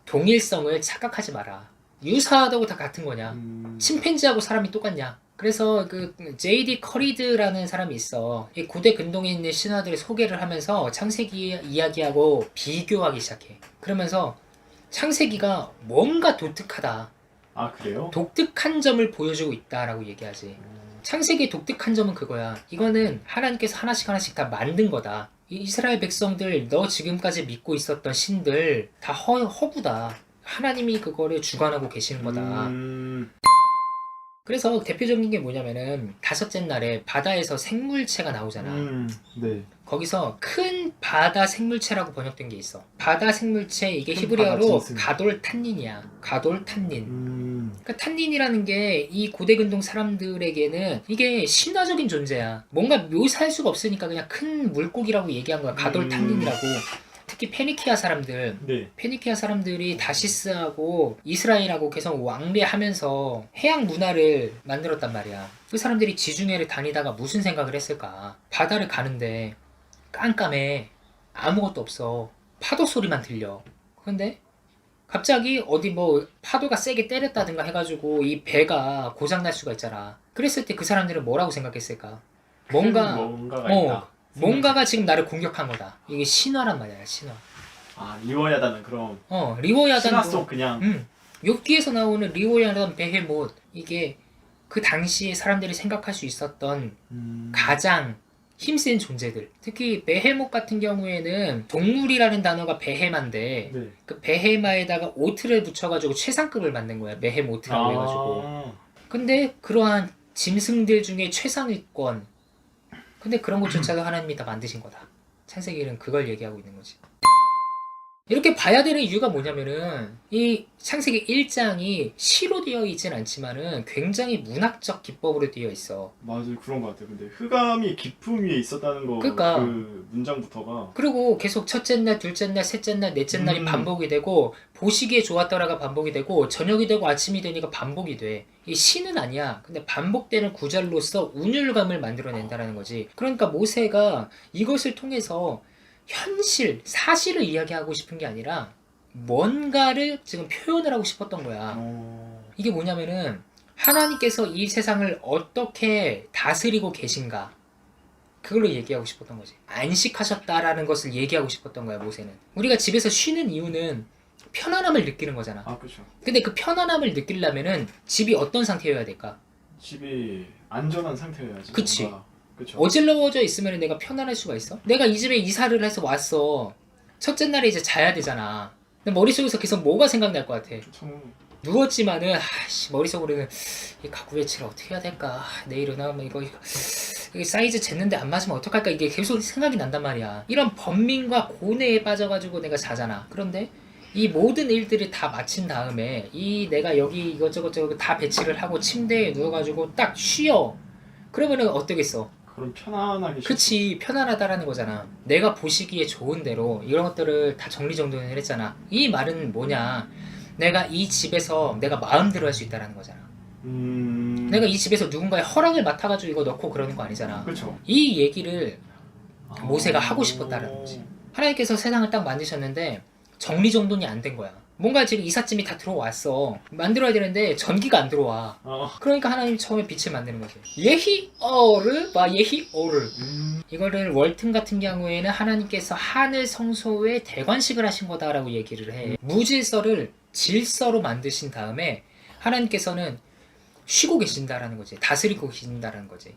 동일성을 착각하지 마라. 유사하다고 다 같은 거냐? 침팬지하고 사람이 똑같냐? 그래서 그 J.D. 커리드라는 사람이 있어. 이 고대 근동에 있는 신화들의 소개를 하면서 창세기 이야기하고 비교하기 시작해. 그러면서 창세기가 뭔가 독특하다. 아, 그래요? 독특한 점을 보여주고 있다라고 얘기하지. 창세기의 독특한 점은 그거야. 이거는 하나님께서 하나씩 다 만든 거다. 이 이스라엘 백성들, 너 지금까지 믿고 있었던 신들 다 허구다. 하나님이 그거를 주관하고 계시는 거다. 그래서 대표적인 게 뭐냐면은 다섯째 날에 바다에서 생물체가 나오잖아. 네. 거기서 큰 바다 생물체라고 번역된 게 있어. 바다 생물체, 이게 큰 히브리어로 바다 짐승. 가돌탄닌이야. 가돌탄닌. 그러니까 탄닌이라는 게 이 고대 근동 사람들에게는 이게 신화적인 존재야. 뭔가 묘사할 수가 없으니까 그냥 큰 물고기라고 얘기한 거야. 가돌탄닌이라고. 특히 페니키아 사람들, 네. 페니키아 사람들이 다시스하고 이스라엘하고 계속 왕래하면서 해양 문화를 만들었단 말이야. 그 사람들이 지중해를 다니다가 무슨 생각을 했을까? 바다를 가는데 깜깜해. 아무것도 없어. 파도 소리만 들려. 근데 갑자기 어디 뭐 파도가 세게 때렸다든가 해가지고 이 배가 고장날 수가 있잖아. 그랬을 때 그 사람들은 뭐라고 생각했을까? 뭔가가 있다. 뭔가가 지금 나를 공격한 거다. 이게 신화란 말이야, 신화. 아, 리워야다는 그럼 리워야단. 신화 속 그냥 욥기에서 나오는 리워야단 베헤못, 이게 그 당시에 사람들이 생각할 수 있었던 가장 힘센 존재들. 특히 베헤못 같은 경우에는 동물이라는 단어가 베헤마인데 네. 그 베헤마에다가 오트를 붙여가지고 최상급을 만든 거야. 베헤모트라고 해가지고. 근데 그러한 짐승들 중에 최상위권. 근데 그런 것조차도 하나님이 다 만드신 거다. 창세기는 그걸 얘기하고 있는 거지. 이렇게 봐야 되는 이유가 뭐냐면은 이 창세기 1장이 시로 되어 있진 않지만은 굉장히 문학적 기법으로 되어 있어. 맞아요, 그런 것 같아요. 근데 흑암이 깊음 위에 있었다는 거, 그러니까. 그 문장부터가 그리고 계속 첫째 날, 둘째 날, 셋째 날, 넷째 날이 반복이 되고 보시기에 좋았더라가 반복이 되고 저녁이 되고 아침이 되니까 반복이 돼. 이 시는 아니야. 근데 반복되는 구절로서 운율감을 만들어낸다는 거지. 그러니까 모세가 이것을 통해서 현실, 사실을 이야기하고 싶은 게 아니라 뭔가를 지금 표현을 하고 싶었던 거야. 이게 뭐냐면은 하나님께서 이 세상을 어떻게 다스리고 계신가, 그걸로 얘기하고 싶었던 거지. 안식하셨다라는 것을 얘기하고 싶었던 거야, 모세는. 우리가 집에서 쉬는 이유는 편안함을 느끼는 거잖아. 아, 그렇죠. 근데 그 편안함을 느끼려면은 집이 어떤 상태여야 될까? 집이 안전한 상태여야지. 그치. 뭔가. 그쵸. 어질러져 있으면 내가 편안할 수가 있어? 내가 이 집에 이사를 해서 왔어. 첫째 날에 이제 자야 되잖아. 근데 머릿속에서 계속 뭐가 생각날 것 같아? 그쵸. 누웠지만은 머릿속으로는 이 가구 배치를 어떻게 해야 될까? 내일 일어나면 이거 사이즈 쟀는데 안 맞으면 어떡할까? 이게 계속 생각이 난단 말이야. 이런 번민과 고뇌에 빠져가지고 내가 자잖아. 그런데 이 모든 일들을 다 마친 다음에 내가 여기 이것저것 다 배치를 하고 침대에 누워가지고 딱 쉬어. 그러면은 어떠겠어? 그럼 편안하게 그치, 편안하다라는 거잖아. 내가 보시기에 좋은 대로 이런 것들을 다 정리정돈을 했잖아. 이 말은 뭐냐? 내가 이 집에서 내가 마음대로 할 수 있다라는 거잖아. 내가 이 집에서 누군가의 허락을 맡아가지고 이거 넣고 그러는 거 아니잖아. 그렇죠. 이 얘기를 모세가 하고 싶었다라는 거지. 하나님께서 세상을 딱 만드셨는데 정리정돈이 안 된 거야. 뭔가 지금 이삿짐이 다 들어왔어. 만들어야 되는데 전기가 안 들어와. 그러니까 하나님이 처음에 빛을 만드는 거지. 예히어르 와 예히오르. 이거를 월튼 같은 경우에는 하나님께서 하늘 성소에 대관식을 하신 거다라고 얘기를 해. 무질서를 질서로 만드신 다음에 하나님께서는 쉬고 계신다라는 거지. 다스리고 계신다라는 거지.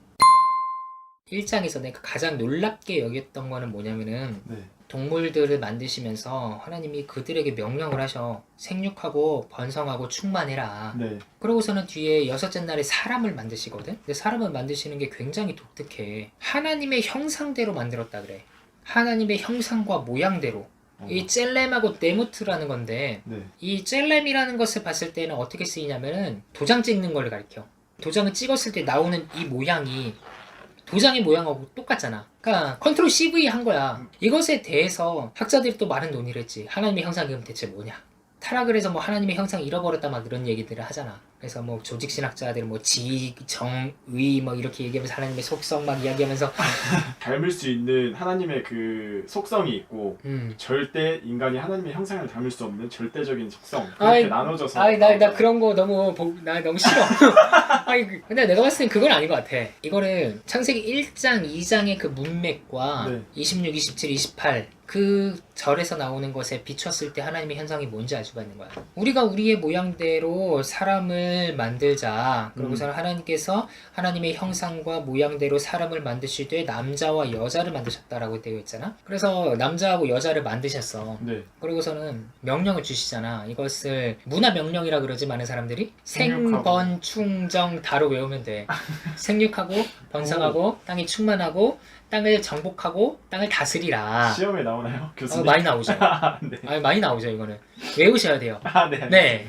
1장에서 내가 가장 놀랍게 여겼던 거는 뭐냐면은 네. 동물들을 만드시면서 하나님이 그들에게 명령을 하셔. 생육하고 번성하고 충만해라. 네. 그러고서는 뒤에 여섯째 날에 사람을 만드시거든. 근데 사람을 만드시는 게 굉장히 독특해. 하나님의 형상대로 만들었다 그래. 하나님의 형상과 모양대로. 이 젤렘하고 네무트라는 건데 네. 이 젤렘이라는 것을 봤을 때는 어떻게 쓰이냐면은 도장 찍는 걸 가리켜. 도장을 찍었을 때 나오는 이 모양이 도장의 모양하고 똑같잖아. 그러니까 컨트롤 CV 한 거야. 이것에 대해서 학자들이 또 많은 논의를 했지. 하나님의 형상이 그럼 대체 뭐냐? 타락을 해서 뭐 하나님의 형상 잃어버렸다 막 이런 얘기들을 하잖아. 그래서 뭐 조직신학자들 뭐 지, 정, 의 뭐 이렇게 얘기하면서 하나님의 속성 막 이야기하면서 닮을 수 있는 하나님의 그 속성이 있고 절대 인간이 하나님의 형상을 닮을 수 없는 절대적인 속성 그렇게 나눠져서 나 그런 거 나 너무 싫어. 근데 내가 봤을 땐 그건 아닌 것 같아. 이거를 창세기 1장 2장의 그 문맥과 네. 26, 27, 28 그 절에서 나오는 것에 비췄을 때 하나님의 현상이 뭔지 알 수가 있는 거야. 우리가 우리의 모양대로 사람을 만들자. 그러고서는 하나님께서 하나님의 형상과 모양대로 사람을 만드실 때 남자와 여자를 만드셨다라고 되어 있잖아. 그래서 남자하고 여자를 만드셨어. 네. 그러고서는 명령을 주시잖아. 이것을 문화 명령이라 그러지 많은 사람들이 생육하고. 생번 충정 다로 외우면 돼. 생육하고 번성하고 땅이 충만하고 땅을 정복하고 땅을 다스리라. 시험에 나오나요? 교수님? 많이 나오죠. 네. 많이 나오죠. 이거는 외우셔야 돼요. 네. 네.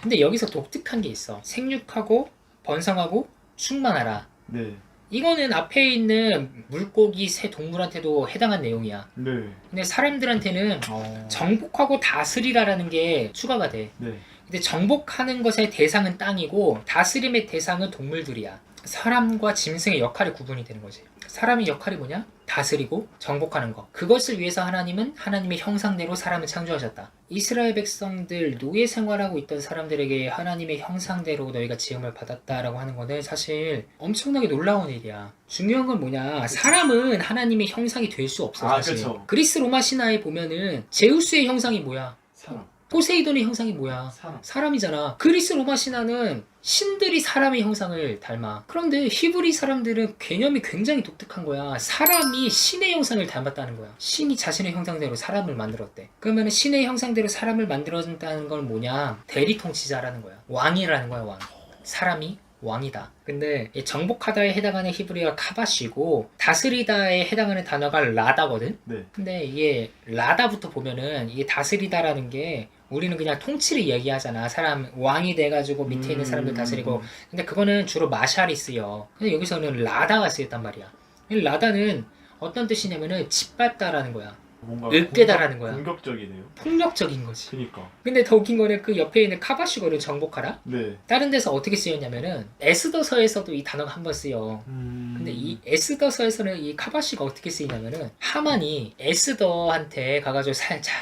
근데 여기서 독특한 게 있어. 생육하고 번성하고 충만하라. 네. 이거는 앞에 있는 물고기, 새, 동물한테도 해당한 내용이야. 네. 근데 사람들한테는 정복하고 다스리라라는 게 추가가 돼. 네. 근데 정복하는 것의 대상은 땅이고 다스림의 대상은 동물들이야. 사람과 짐승의 역할이 구분이 되는 거지. 사람의 역할이 뭐냐? 다스리고 정복하는 것. 그것을 위해서 하나님은 하나님의 형상대로 사람을 창조하셨다. 이스라엘 백성들, 노예 생활하고 있던 사람들에게 하나님의 형상대로 너희가 지음을 받았다라고 하는 거는 사실 엄청나게 놀라운 일이야. 중요한 건 뭐냐? 사람은 하나님의 형상이 될 수 없어. 사실. 그쵸. 그리스 로마 신화에 보면은 제우스의 형상이 뭐야? 사람. 포세이돈의 형상이 뭐야? 사람이잖아. 그리스 로마 신화는 신들이 사람의 형상을 닮아. 그런데 히브리 사람들은 개념이 굉장히 독특한 거야. 사람이 신의 형상을 닮았다는 거야. 신이 자신의 형상대로 사람을 만들었대. 그러면 신의 형상대로 사람을 만들었다는 건 뭐냐? 대리 통치자라는 거야. 왕이라는 거야, 왕. 사람이 왕이다. 근데 이 정복하다에 해당하는 히브리어가 카바시고 다스리다에 해당하는 단어가 라다거든. 네. 근데 이게 라다부터 보면은 이게 다스리다라는 게 우리는 그냥 통치를 얘기하잖아. 사람 왕이 돼가지고 밑에 있는 사람들 다스리고. 근데 그거는 주로 마샬이 쓰여. 근데 여기서는 라다가 쓰였단 말이야. 이 라다는 어떤 뜻이냐면은 짓밟다라는 거야. 뭔가 으깨다라는 거야. 공격적이네요. 폭력적인 거지. 그니까. 근데 더 웃긴 거는 그 옆에 있는 카바시거를 정복하라. 네. 다른 데서 어떻게 쓰였냐면은 에스더서에서도 이 단어가 한 번 쓰여. 근데 이 에스더서에서는 이 카바시가 어떻게 쓰이냐면은 하만이 에스더한테 가가지고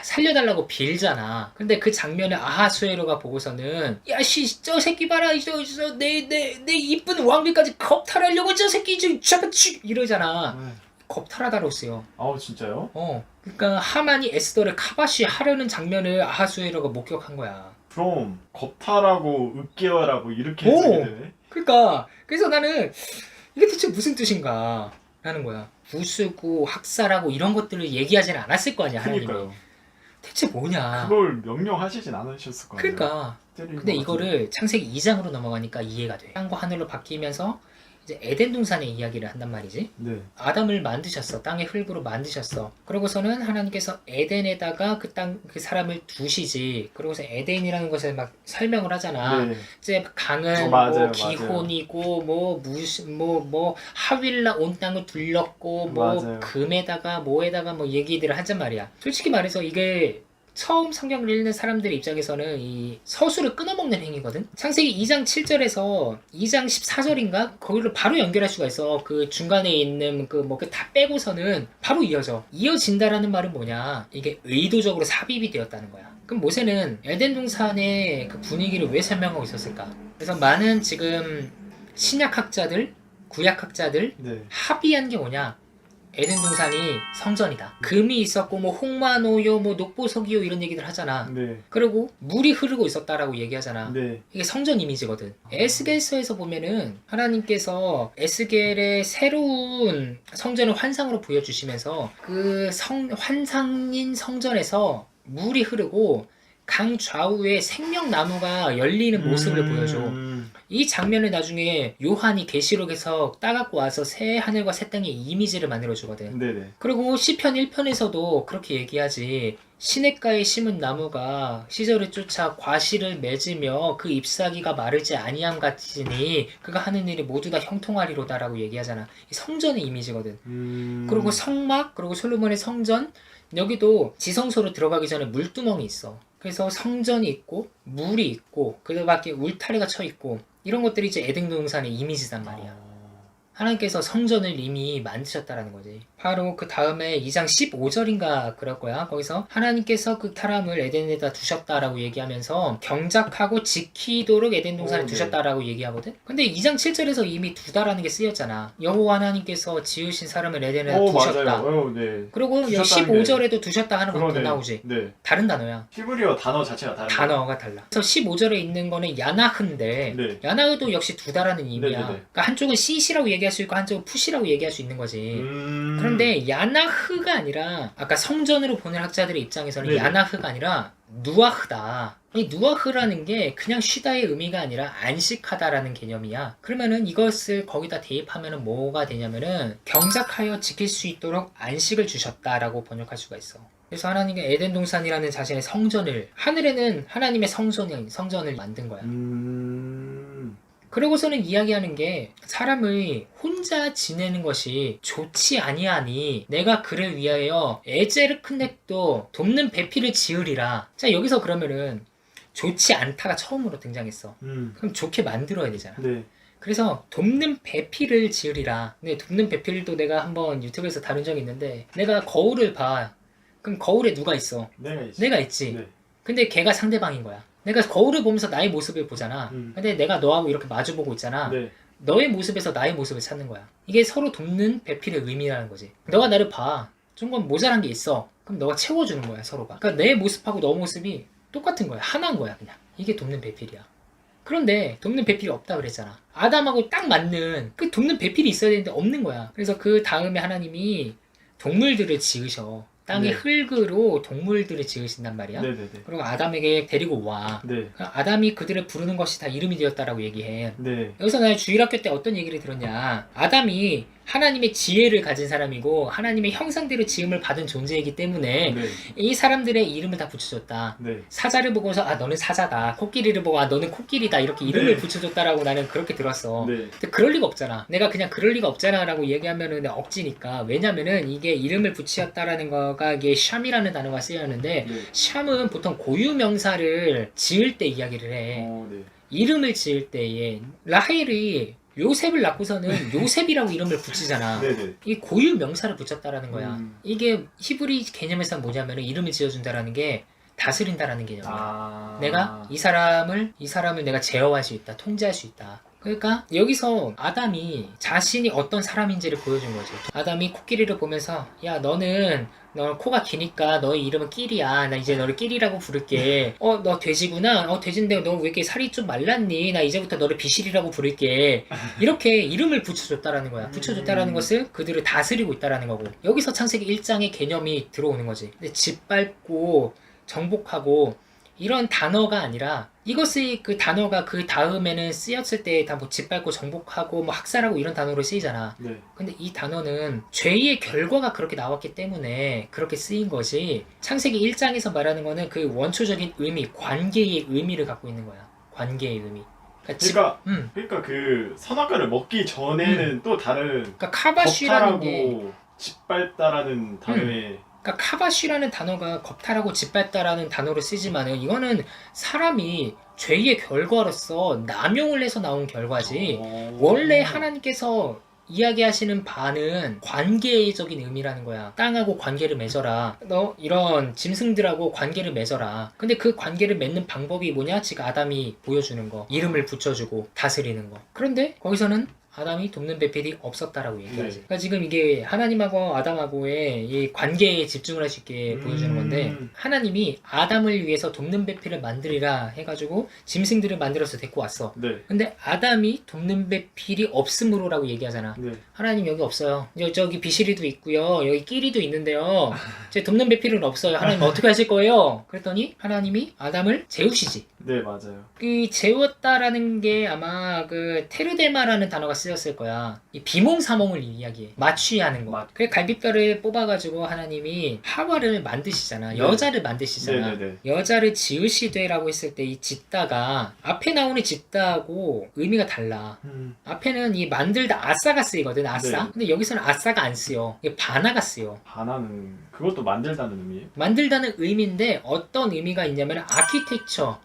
살려달라고 빌잖아. 근데 그 장면을 아하수에로가 보고서는 야씨 저 새끼 봐라 내 이쁜 왕비까지 겁탈하려고 저 새끼 좀 잡아치 이러잖아. 네. 겁탈하다로 쓰여. 아우 진짜요? 그러니까 하만이 에스더를 카바시 하려는 장면을 아하수에로가 목격한 거야. 그럼 겁탈하고 으깨어라고 이렇게 오! 쓰게 되네. 그러니까 그래서 나는 이게 대체 무슨 뜻인가 라는 거야. 부수고 학살하고 이런 것들을 얘기하지는 않았을 거 아니야 하나님이. 그니까요. 대체 뭐냐. 그걸 명령하시진 않으셨을 거예요. 그러니까 근데 이거를 창세기 2장으로 넘어가니까 이해가 돼. 땅과 하늘로 바뀌면서 이제 에덴 동산의 이야기를 한단 말이지. 네. 아담을 만드셨어. 땅의 흙으로 만드셨어. 그러고서는 하나님께서 에덴에다가 그 사람을 두시지. 그러고서 에덴이라는 것을 막 설명을 하잖아. 네. 이제 강은 맞아요, 뭐 기혼이고 뭐 하윌라 온 땅을 둘렀고 뭐 맞아요. 금에다가 뭐에다가 뭐 얘기들을 하잔 말이야. 솔직히 말해서 이게 처음 성경을 읽는 사람들 입장에서는 이 서술을 끊어먹는 행위거든. 창세기 2장 7절에서 2장 14절인가 거기를 바로 연결할 수가 있어. 그 중간에 있는 그 다 빼고서는 바로 이어진다라는 말은 뭐냐, 이게 의도적으로 삽입이 되었다는 거야. 그럼 모세는 에덴 동산의 그 분위기를 왜 설명하고 있었을까? 그래서 많은 지금 신약학자들, 구약학자들 네. 합의한 게 뭐냐, 에덴 동산이 성전이다. 금이 있었고 뭐 홍마노요 뭐 녹보석이요 이런 얘기들 하잖아. 네. 그리고 물이 흐르고 있었다라고 얘기하잖아. 네. 이게 성전 이미지거든. 에스겔서에서 보면은 하나님께서 에스겔의 새로운 성전을 환상으로 보여주시면서 그 환상인 성전에서 물이 흐르고 강 좌우에 생명나무가 열리는 모습을 보여줘. 이 장면을 나중에 요한이 계시록에서 따갖고 와서 새 하늘과 새 땅의 이미지를 만들어주거든. 네네. 그리고 시편 1편에서도 그렇게 얘기하지. 시냇가에 심은 나무가 시절을 쫓아 과실을 맺으며 그 잎사귀가 마르지 아니함 같으니 그가 하는 일이 모두 다 형통하리로다라고 얘기하잖아. 이 성전의 이미지거든. 그리고 성막, 그리고 솔로몬의 성전, 여기도 지성소로 들어가기 전에 물두멍이 있어. 그래서 성전이 있고 물이 있고 그 밖에 울타리가 쳐 있고 이런 것들이 이제 에덴 동산의 이미지단 말이야. 하나님께서 성전을 이미 만드셨다라는 거지. 바로 그 다음에 2장 15절인가 그럴 거야. 거기서 하나님께서 그 사람을 에덴에다 두셨다라고 얘기하면서 경작하고 지키도록 에덴 동산에 두셨다라고 얘기하거든. 근데 2장 7절에서 이미 두다라는 게 쓰였잖아. 여호와 하나님께서 지으신 사람을 에덴에다 두셨다. 맞아요. 네. 그리고 15절에도 두셨다 하는 것도 나오지. 네. 다른 단어야. 히브리어 단어 자체가 다른 단어가 달라. 그래서 15절에 있는 거는 야나흐인데 네. 야나흐도 역시 두다라는 의미야. 네네네. 그러니까 한쪽은 씨시라고 얘기할 수 있고 한쪽은 푸시라고 얘기할 수 있는 거지. 그런데 야나흐가 아니라 아까 성전으로 보는 학자들의 입장에서는 네네. 야나흐가 아니라 누아흐다. 이 누아흐라는 게 그냥 쉬다의 의미가 아니라 안식하다라는 개념이야. 그러면은 이것을 거기다 대입하면은 뭐가 되냐면은 경작하여 지킬 수 있도록 안식을 주셨다라고 번역할 수가 있어. 그래서 하나님의 에덴 동산이라는 자신의 성전을, 하늘에는 하나님의 성전을 만든 거야. 그러고서는 이야기하는 게 사람의 혼자 지내는 것이 좋지 아니하니 내가 그를 위하여 에제르크넥도 돕는 배필을 지으리라. 자, 여기서 그러면은 좋지 않다가 처음으로 등장했어. 그럼 좋게 만들어야 되잖아. 네. 그래서 돕는 배필을 지으리라. 근데 돕는 배필도 내가 한번 유튜브에서 다룬 적이 있는데, 내가 거울을 봐. 그럼 거울에 누가 있어? 내가 있지. 네. 근데 걔가 상대방인 거야. 내가 거울을 보면서 나의 모습을 보잖아. 근데 내가 너하고 이렇게 마주보고 있잖아. 네. 너의 모습에서 나의 모습을 찾는 거야. 이게 서로 돕는 배필의 의미라는 거지. 너가 나를 봐. 좀 모자란 게 있어. 그럼 너가 채워주는 거야, 서로가. 그러니까 내 모습하고 너 모습이 똑같은 거야. 하나인 거야, 그냥. 이게 돕는 배필이야. 그런데 돕는 배필이 없다 그랬잖아. 아담하고 딱 맞는 그 돕는 배필이 있어야 되는데 없는 거야. 그래서 그 다음에 하나님이 동물들을 지으셔. 땅의 네. 흙으로 동물들을 지으신단 말이야. 네네네. 그리고 아담에게 데리고 와. 네. 아담이 그들을 부르는 것이 다 이름이 되었다라고 얘기해. 네. 여기서 나 주일학교 때 어떤 얘기를 들었냐. 아담이 하나님의 지혜를 가진 사람이고 하나님의 형상대로 지음을 받은 존재이기 때문에 네. 이 사람들의 이름을 다 붙여줬다. 네. 사자를 보고서 아 너는 사자다. 코끼리를 보고 아 너는 코끼리다. 이렇게 이름을 네. 붙여줬다라고 나는 그렇게 들었어. 네. 근데 그럴 리가 없잖아. 내가 그냥 그럴 리가 없잖아 라고 얘기하면은 억지니까. 왜냐면은 이게 이름을 붙였다라는 거가 이게 샴이라는 단어가 쓰였는데 네. 샴은 보통 고유명사를 지을 때 이야기를 해. 네. 이름을 지을 때에 라헬이 요셉을 낳고서는 요셉이라고 이름을 붙이잖아. 네네. 이 고유 명사를 붙였다라는 거야. 음. 이게 히브리 개념에서 뭐냐면 이름을 지어준다라는 게 다스린다라는 개념이야. 아. 내가 이 사람을 내가 제어할 수 있다, 통제할 수 있다. 그러니까 여기서 아담이 자신이 어떤 사람인지를 보여준 거지. 아담이 코끼리를 보면서 야 너는 너 코가 기니까 너의 이름은 끼리야. 나 이제 너를 끼리라고 부를게. 너 돼지구나. 돼지인데 너 왜 이렇게 살이 좀 말랐니? 나 이제부터 너를 비실이라고 부를게. 이렇게 이름을 붙여줬다라는 거야. 붙여줬다라는 것은 그들을 다스리고 있다라는 거고. 여기서 창세기 1장의 개념이 들어오는 거지. 근데 짓밟고 정복하고 이런 단어가 아니라 이것이 그 단어가 그 다음에는 쓰였을 때 다 뭐 짓밟고 정복하고 뭐 학살하고 이런 단어로 쓰이잖아. 네. 근데 이 단어는 죄의 결과가 그렇게 나왔기 때문에 그렇게 쓰인 것이 창세기 1장에서 말하는 거는 그 원초적인 의미, 관계의 의미를 갖고 있는 거야. 관계의 의미. 그러니까 그 선악과를 먹기 전에는 또 다른 그러니까 카바쉬라는 게 겁탈하고 짓밟다라는 단어에 그러니까 카바쉬라는 단어가 겁탈하고 짓밟다라는 단어로 쓰지만은 이거는 사람이 죄의 결과로서 남용을 해서 나온 결과지 원래 하나님께서 이야기하시는 바는 관계적인 의미라는 거야. 땅하고 관계를 맺어라. 너 이런 짐승들하고 관계를 맺어라. 근데 그 관계를 맺는 방법이 뭐냐? 지금 아담이 보여주는 거. 이름을 붙여주고 다스리는 거. 그런데 거기서는 아담이 돕는 배필이 없었다라고 얘기하지. 그러니까 지금 이게 하나님하고 아담하고의 이 관계에 집중을 할 수 있게 보여주는 건데 하나님이 아담을 위해서 돕는 배필을 만들이라 해가지고 짐승들을 만들어서 데리고 왔어. 네. 근데 아담이 돕는 배필이 없음으로라고 얘기하잖아. 네. 하나님 여기 없어요. 저기 비실이도 있고요. 여기 끼리도 있는데요. 제 돕는 배필은 없어요. 하나님 어떻게 하실 거예요? 그랬더니 하나님이 아담을 재우시지. 네, 맞아요. 그 재웠다라는 게 아마 그 테르데마라는 단어가 쓰였을 거야. 이 비몽사몽을 이야기해. 마취하는 거. 그래 갈비뼈를 뽑아가지고 하나님이 하와를 만드시잖아. 네. 여자를 만드시잖아. 네네네. 여자를 지으시되라고 했을 때 이 짓다가 앞에 나오는 짓다하고 의미가 달라. 앞에는 이 만들다 아싸가 쓰이거든. 아싸. 네. 근데 여기서는 아싸가 안 쓰여. 이게 바나가 쓰여. 바나는 그것도 만들다는 의미예요? 만들다는 의미인데 어떤 의미가 있냐면 아키텍처.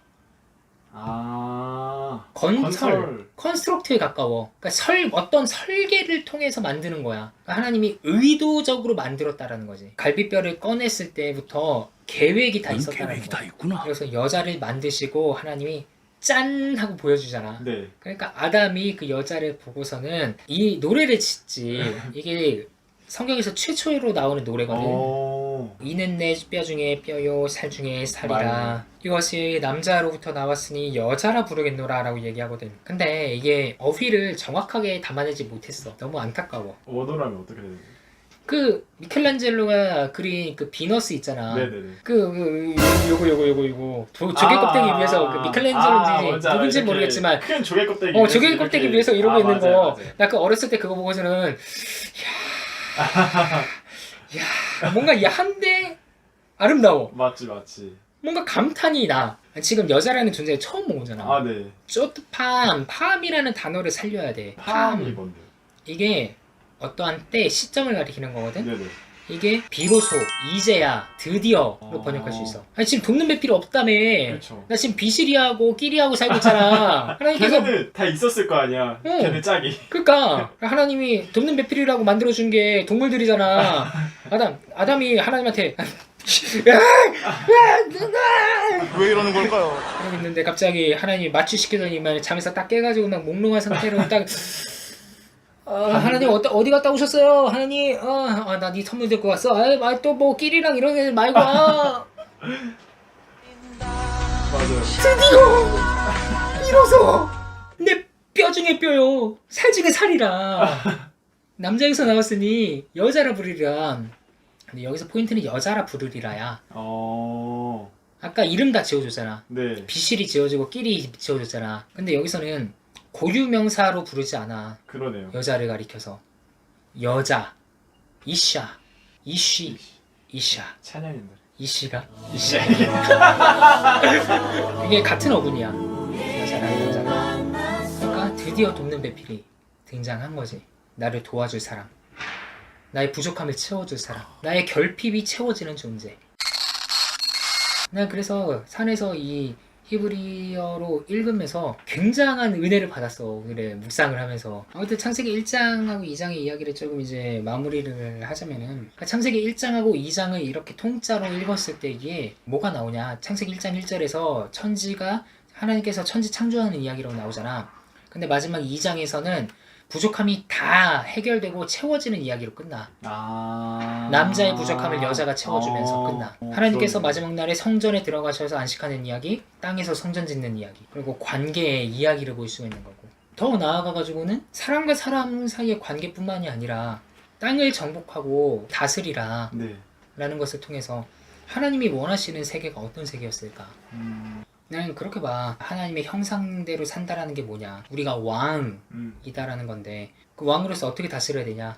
건설, 컨스트럭트에 가까워. 그러니까 어떤 설계를 통해서 만드는 거야. 그러니까 하나님이 의도적으로 만들었다라는 거지. 갈비뼈를 꺼냈을 때부터 계획이 다 있었다는 거야. 그래서 여자를 만드시고 하나님이 짠 하고 보여주잖아. 네. 그러니까 아담이 그 여자를 보고서는 이 노래를 짓지. 이게 성경에서 최초로 나오는 노래거든. 이는 내 뼈 중에 뼈요 살 중에 살이라. 이것이 남자로부터 나왔으니 여자라 부르겠노라 라고 얘기하거든. 근데 이게 어휘를 정확하게 담아내지 못했어. 너무 안타까워. 원어라면 어떻게 되는 거예요? 그 미켈란젤로가 그린 그 비너스 있잖아. 네네네. 요거 조개 껍데기 위해서 그 미켈란젤로인지 누군지 모르겠지만 큰 조개 껍데기 조개 껍데기 위해서 이러고 있는 맞아요, 거. 맞아요. 나 그 어렸을 때 그거 보고서는 야 뭔가 야한데 아름다워. 맞지. 뭔가 감탄이 나. 지금 여자라는 존재가 처음 본 거잖아. 아, 네. 팜이라는 단어를 살려야 돼. 팜이 뭔데요? 이게 어떠한 때 시점을 가리키는 거거든. 네네. 이게 비로소, 이제야, 드디어로 번역할 수 있어. 아니 지금 돕는 배필이 없다며. 그렇죠. 나 지금 비실이하고 끼리하고 살고 있잖아. 하나님께서 걔네는 다 있었을 거 아니야. 걔네 짝이. 그러니까 하나님이 돕는 배필이라고 만들어준 게 동물들이잖아. 아담이 하나님한테 왜 이러는 걸까요? 그러고 있는데 갑자기 하나님이 마취시키더니만 잠에서 딱 깨가지고 막 몽롱한 상태로 딱 하나님 어디 갔다 오셨어요? 하나님 나 네 선물 들고 왔어. 또 뭐 끼리랑 이런 애 말고 맞아요. 드디어 비로소 내 뼈 중에 뼈요 살 중에 살이라 남자에서 나왔으니 여자라 부리라. 근데 여기서 포인트는 여자라 부르리라야. 어. 아까 이름 다 지어줬잖아. 네. 비실이 지어지고 끼리 지어줬잖아. 근데 여기서는 고유명사로 부르지 않아. 그러네요. 여자를 가리켜서. 여자, 이샤, 이쉬, 이샤. 찬양인들. 이씨가? 이씨. 이게 같은 어근이야. 여자랑 여자가. 그러니까 드디어 돕는 배필이 등장한 거지. 나를 도와줄 사람. 나의 부족함을 채워줄 사람. 나의 결핍이 채워지는 존재. 난 그래서 산에서 이 히브리어로 읽으면서 굉장한 은혜를 받았어. 그래, 묵상을 하면서. 아무튼 창세기 1장하고 2장의 이야기를 조금 이제 마무리를 하자면은, 그러니까 창세기 1장하고 2장을 이렇게 통짜로 읽었을 때 이게 뭐가 나오냐. 창세기 1장 1절에서 천지가, 하나님께서 천지 창조하는 이야기로 나오잖아. 근데 마지막 2장에서는 부족함이 다 해결되고 채워지는 이야기로 끝나. 남자의 부족함을 여자가 채워주면서 끝나. 하나님께서 그러네. 마지막 날에 성전에 들어가셔서 안식하는 이야기, 땅에서 성전 짓는 이야기, 그리고 관계의 이야기를 볼 수가 있는 거고, 더 나아가가지고는 사람과 사람 사이의 관계뿐만이 아니라 땅을 정복하고 다스리라 네. 라는 것을 통해서 하나님이 원하시는 세계가 어떤 세계였을까. 나는 그렇게 봐. 하나님의 형상대로 산다라는 게 뭐냐. 우리가 왕이다라는 건데, 그 왕으로서 어떻게 다스려야 되냐.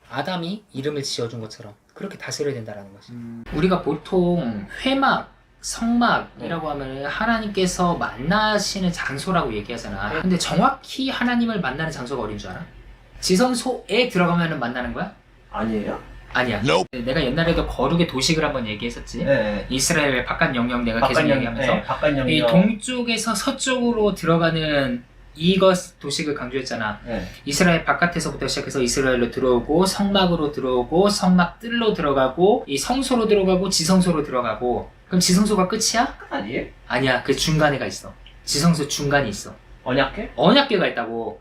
아담이 이름을 지어준 것처럼 그렇게 다스려야 된다라는 거지. 우리가 보통 회막, 성막이라고 하면 하나님께서 만나시는 장소라고 얘기하잖아. 근데 정확히 하나님을 만나는 장소가 어딘 줄 알아? 지성소에 들어가면 만나는 거야? 아니에요? 아니야. 내가 옛날에도 거룩의 도식을 한번 얘기했었지. 네. 이스라엘의 바깥 영역 내가 계속 얘기하면서 네, 바깥 영역. 이 동쪽에서 서쪽으로 들어가는 이것 도식을 강조했잖아. 네. 이스라엘 바깥에서부터 시작해서 이스라엘로 들어오고, 성막으로 들어오고, 성막 뜰로 들어가고, 이 성소로 들어가고, 지성소로 들어가고. 그럼 지성소가 끝이야? 끝 아니에요? 아니야. 그 중간에가 있어. 지성소 중간이 있어. 언약궤? 언약궤가 있다고.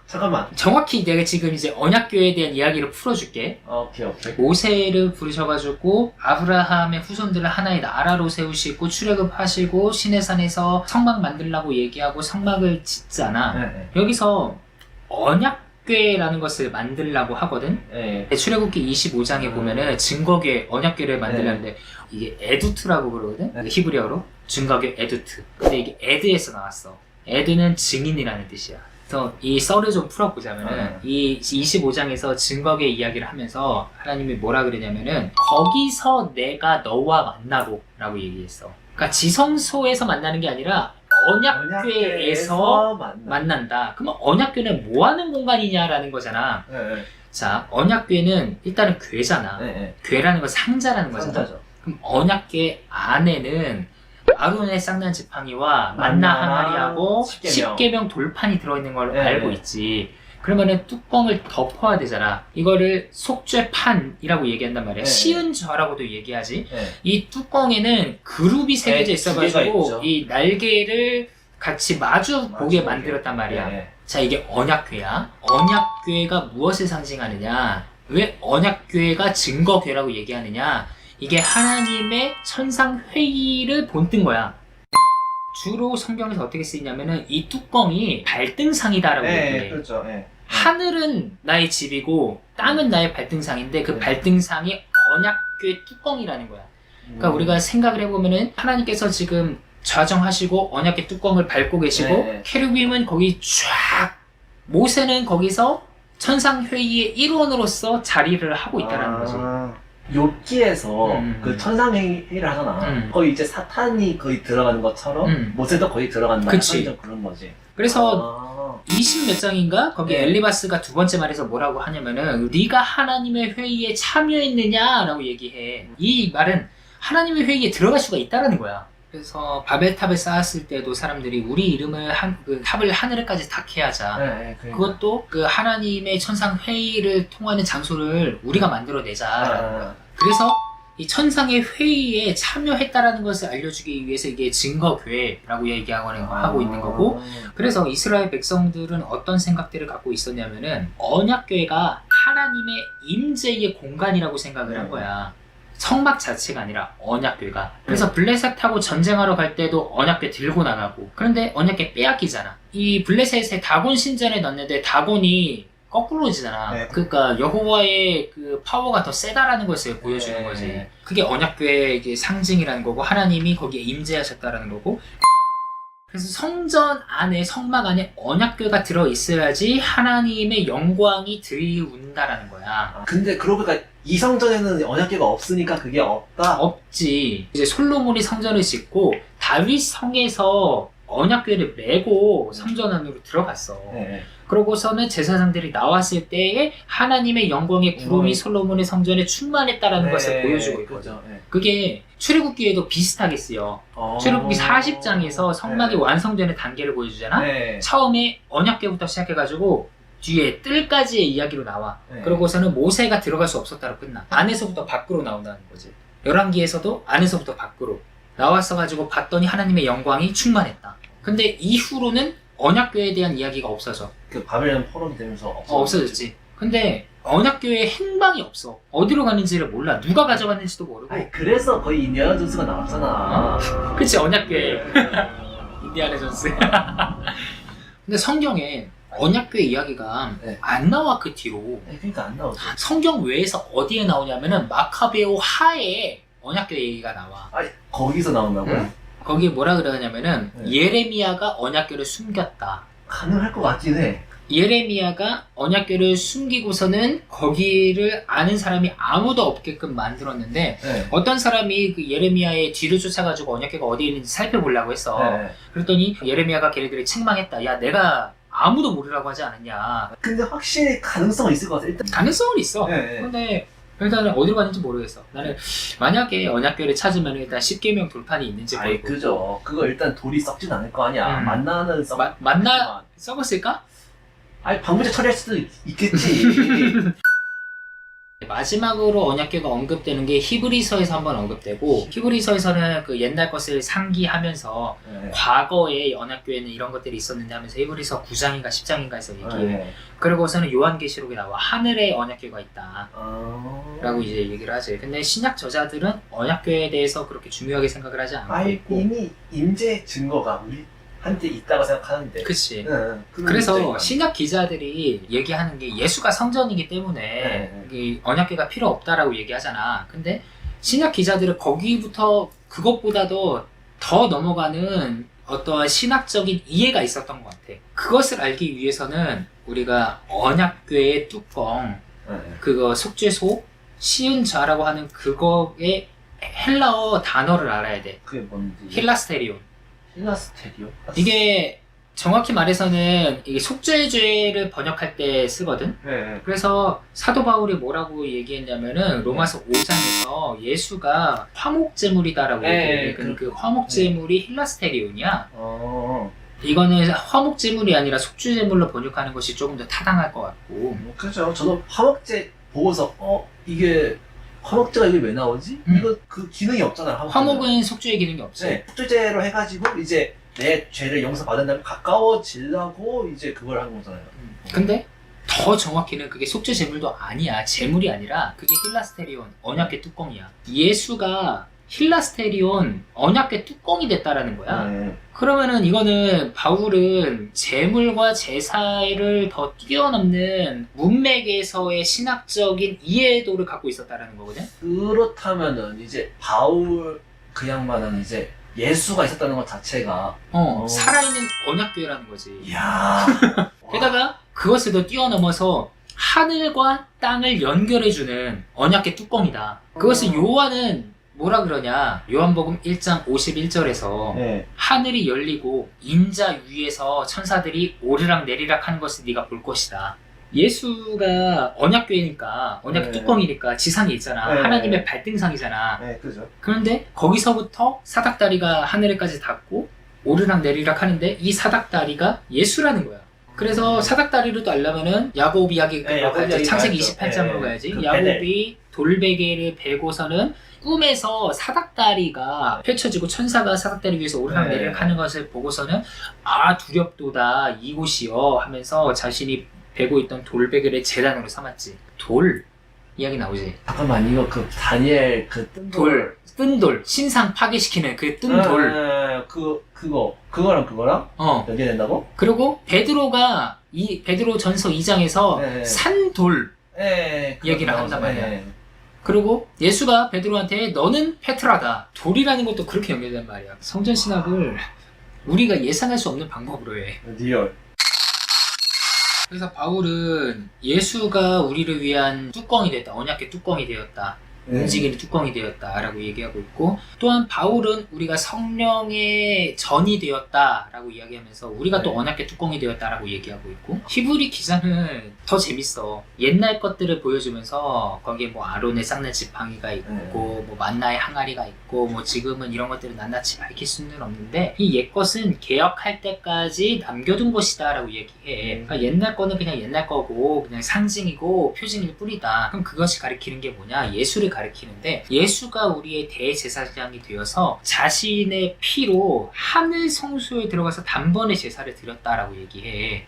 잠깐만. 정확히 내가 지금 이제 언약궤에 대한 이야기를 풀어줄게. 오케이. 모세를 부르셔가지고 아브라함의 후손들을 하나의 나라로 세우시고 출애굽하시고 시내산에서 성막 만들라고 얘기하고 성막을 짓잖아. 네. 여기서 언약궤라는 것을 만들라고 하거든. 네. 출애굽기 25장에 보면은 증거궤, 언약궤를 만들려는데 이게 에두트라고 그러거든. 히브리어로 증거궤 에두트. 근데 이게 에드에서 나왔어. 에드는 증인이라는 뜻이야. 그래서 이 썰을 좀 풀어보자면은 이 25장에서 증거궤 이야기를 하면서 하나님이 뭐라 그러냐면은 거기서 내가 너와 만나고 라고 얘기했어. 그러니까 지성소에서 만나는 게 아니라 언약궤에서 만난다. 그러면 언약궤는 뭐 하는 공간이냐라는 거잖아. 네. 자, 언약궤는 일단은 궤잖아. 네. 궤라는 건 상자라는 거잖아. 상자죠. 그럼 언약궤 안에는 아론의 쌍난 지팡이와 만나 항아리하고 10계명 돌판이 들어있는 걸로 알고 있지. 그러면은 뚜껑을 덮어야 되잖아. 이거를 속죄판이라고 얘기한단 말이야. 시은좌라고도 얘기하지. 이 뚜껑에는 그룹이 새겨져 있어가지고 이 날개를 같이 마주 보게 만들었단 말이야. 자, 이게 언약궤야. 언약궤가 무엇을 상징하느냐? 왜 언약궤가 증거궤라고 얘기하느냐? 이게 하나님의 천상회의를 본뜬 거야. 주로 성경에서 어떻게 쓰이냐면은 이 뚜껑이 발등상이다라고 얘기해. 그렇죠. 하늘은 나의 집이고 땅은 나의 발등상인데 그 발등상이 언약궤 뚜껑이라는 거야. 그러니까 우리가 생각을 해보면은 하나님께서 지금 좌정하시고 언약궤 뚜껑을 밟고 계시고 케루빔은 거기 쫙, 모세는 거기서 천상회의의 일원으로서 자리를 하고 있다는 거지. 욥기에서 그 천상회의를 하잖아. 거의 이제 사탄이 거의 들어가는 것처럼 모세도 거의 들어간다. 그치. 그런 거지. 그래서 20몇 장인가? 거기 엘리바스가 두 번째 말에서 뭐라고 하냐면은 네가 하나님의 회의에 참여했느냐라고 얘기해. 이 말은 하나님의 회의에 들어갈 수가 있다라는 거야. 그래서 바벨탑을 쌓았을 때도 사람들이 우리 이름을 그 탑을 하늘에까지 닿게 하자. 그것도 그 하나님의 천상 회의를 통하는 장소를 우리가 만들어내자. 그래서 이 천상의 회의에 참여했다라는 것을 알려주기 위해서 이게 증거궤라고 얘기하고 있는 거고. 그래서 이스라엘 백성들은 어떤 생각들을 갖고 있었냐면은 언약궤가 하나님의 임재의 공간이라고 생각을 한 거야. 성막 자체가 아니라 언약궤가. 그래서 블레셋하고 전쟁하러 갈 때도 언약궤 들고 나가고. 그런데 언약궤 빼앗기잖아. 이 블레셋에 다곤 신전에 넣었는데 다곤이 거꾸로지잖아. 네. 그러니까 여호와의 그 파워가 더 세다라는 것을 보여주는 네. 거지. 그게 언약궤의 이게 상징이라는 거고 하나님이 거기에 임재하셨다라는 거고. 그래서 성전 안에 성막 안에 언약궤가 들어 있어야지 하나님의 영광이 드리운다라는 거야. 근데 그러고 보니까 이 성전에는 언약궤가 없으니까 그게 없다. 없지. 이제 솔로몬이 성전을 짓고 다윗 성에서 언약궤를 메고 성전 안으로 들어갔어. 네. 그러고서는 제사장들이 나왔을 때에 하나님의 영광의 구름이 솔로몬의 성전에 충만했다라는 네. 것을 보여주고 있거든. 그죠. 네. 그게 출애굽기에도 비슷하게 쓰여. 출애굽기 40장에서 성막이 완성되는 단계를 보여주잖아. 네. 처음에 언약궤부터 시작해가지고 뒤에 뜰까지의 이야기로 나와. 네. 그러고서는 모세가 들어갈 수 없었다로 끝나. 안에서부터 밖으로 나온다는 거지. 열왕기에서도 안에서부터 밖으로 나왔어가지고 봤더니 하나님의 영광이 충만했다. 근데 이후로는 언약궤에 대한 이야기가 없어져. 그 바벨론 포럼이 되면서 없어졌지. 근데 언약궤에 행방이 없어. 어디로 가는지를 몰라. 누가 가져갔는지도 모르고. 아니 그래서 거의 인디아나 존스가 나왔잖아. 그치, 언약궤. 인디아나 존스. 근데 성경에 언약궤 이야기가 네. 안 나와, 그 뒤로. 네, 그러니까 안 나오죠. 성경 외에서 어디에 나오냐면은 마카베오 하에 언약궤 얘기가 나와. 아니 거기서 나온다고요? 응. 거기에 뭐라 그러냐면은 네. 예레미야가 언약궤를 숨겼다. 가능할 것 같긴 해. 예레미야가 언약궤를 숨기고서는 거기를 아는 사람이 아무도 없게끔 만들었는데 네. 어떤 사람이 그 예레미야의 뒤를 쫓아가지고 언약궤가 어디에 있는지 살펴보려고 했어. 네. 그랬더니 예레미야가 걔네들이 책망했다. 야, 내가 아무도 모르라고 하지 않았냐. 근데 확실히 가능성은 있을 것 같아. 일단. 가능성은 있어. 네. 근데 일단은 어디로 가는지 모르겠어. 나는 만약에 언약궤를 찾으면 일단 10계명 돌판이 있는지 아니 보이고. 그죠. 그거 일단 돌이 썩진 않을 거 아니야. 만나는 썩. 만나 썩었을까? 아니 방부제 처리할 수도 있겠지. 마지막으로 언약궤가 언급되는 게 히브리서에서 한번 언급되고, 히브리서에서는 그 옛날 것을 상기하면서 네. 과거에 언약궤에는 이런 것들이 있었는데 하면서 히브리서 9장인가 10장인가에서 얘기해. 네. 그리고서는 요한계시록에 나와 하늘에 언약궤가 있다 라고 아... 이제 얘기를 하지. 근데 신약 저자들은 언약궤에 대해서 그렇게 중요하게 생각을 하지 않고 아니 있고. 이미 임재 증거가 우리한테 있다고 생각하는데. 그치. 응, 그래서 신약 기자들이 얘기하는 게 예수가 성전이기 때문에 이 언약궤가 필요 없다라고 얘기하잖아. 근데 신약 기자들은 거기부터 그것보다도 더 넘어가는 어떠한 신학적인 이해가 있었던 것 같아. 그것을 알기 위해서는 우리가 언약궤의 뚜껑, 네. 그거 속죄소, 시은자라고 하는 그거의 헬라어 단어를 알아야 돼. 그게 뭔지. 힐라스테리온. 힐라스테리오? 이게 정확히 말해서는 이게 속죄죄를 번역할 때 쓰거든. 네. 그래서 사도 바울이 뭐라고 얘기했냐면은 로마서 5장에서 예수가 화목제물이다라고 네, 얘기해. 그 화목제물이 힐라스테리온이야. 이거는 화목제물이 아니라 속죄제물로 번역하는 것이 조금 더 타당할 것 같고. 그렇죠. 저도 화목제 보고서 이게 화목제가 이게 왜 나오지? 이거 그 기능이 없잖아요. 화목은 속죄의 기능이 없지. 네, 속죄제로 해가지고 이제 내 죄를 용서받은 다음에 가까워지려고 이제 그걸 하는 거잖아요. 근데 더 정확히는 그게 속죄 제물도 아니야. 제물이 아니라 그게 힐라스테리온, 언약궤 뚜껑이야. 예수가 힐라스테리온, 언약궤 뚜껑이 됐다라는 거야. 네. 그러면은 이거는 바울은 제물과 제사를 더 뛰어넘는 문맥에서의 신학적인 이해도를 갖고 있었다라는 거거든. 그렇다면은 이제 바울 그 양반은 이제 예수가 있었다는 것 자체가 살아있는 언약궤라는 거지. 이야. 게다가 그것을 더 뛰어넘어서 하늘과 땅을 연결해주는 언약궤 뚜껑이다. 그것을 요한은 뭐라 그러냐, 요한복음 1장 51절에서 네. 하늘이 열리고 인자 위에서 천사들이 오르락 내리락 하는 것을 네가 볼 것이다. 예수가 언약궤니까, 언약궤 네. 뚜껑이니까 지상에 있잖아. 네. 하나님의 발등상이잖아. 네, 그죠. 그런데 거기서부터 사닥다리가 하늘에까지 닿고 오르락 내리락 하는데 이 사닥다리가 예수라는 거야. 그래서 사닥다리를 또 알려면은 야곱 이야기 네, 야곱 이야기 창세기 가야죠. 28장으로 네. 가야지. 그 야곱이 돌베개를 베고서는 꿈에서 사닥다리가 펼쳐지고 천사가 사닥다리 위에서 오르락 네. 내리락 하는 것을 보고서는 아 두렵도다 이곳이여 하면서 자신이 베고 있던 돌베개를 제단으로 삼았지. 돌 이야기 나오지. 잠깐만 이거 그 다니엘 그 뜬돌. 뜬돌 신상 파괴시키는 그 뜬돌. 그거랑 연계된다고? 그리고 베드로가 이 베드로 전서 2장에서 네. 산돌 예. 얘기를 한단 말이야. 예. 그리고 예수가 베드로한테 너는 페트라다. 돌이라는 것도 그렇게 연결된 말이야. 성전 신학을 우리가 예상할 수 없는 방법으로 해. 리얼. 그래서 바울은 예수가 우리를 위한 뚜껑이 됐다. 언약의 뚜껑이 되었다. 움직이는 뚜껑이 되었다라고 얘기하고 있고, 또한 바울은 우리가 성령의 전이 되었다라고 이야기하면서 우리가 또 언약의 뚜껑이 되었다라고 얘기하고 있고, 히브리 기자는 더 재밌어. 옛날 것들을 보여주면서 거기에 뭐 아론의 쌍난 지팡이가 있고 뭐 만나의 항아리가 있고 뭐 지금은 이런 것들을 낱낱이 밝힐 수는 없는데 이 옛 것은 개혁할 때까지 남겨둔 것이다라고 얘기해. 그러니까 옛날 거는 그냥 옛날 거고 그냥 상징이고 표징일 뿐이다. 그럼 그것이 가리키는 게 뭐냐? 예수를 가리키는데, 예수가 우리의 대제사장이 되어서 자신의 피로 하늘 성소에 들어가서 단번에 제사를 드렸다라고 얘기해.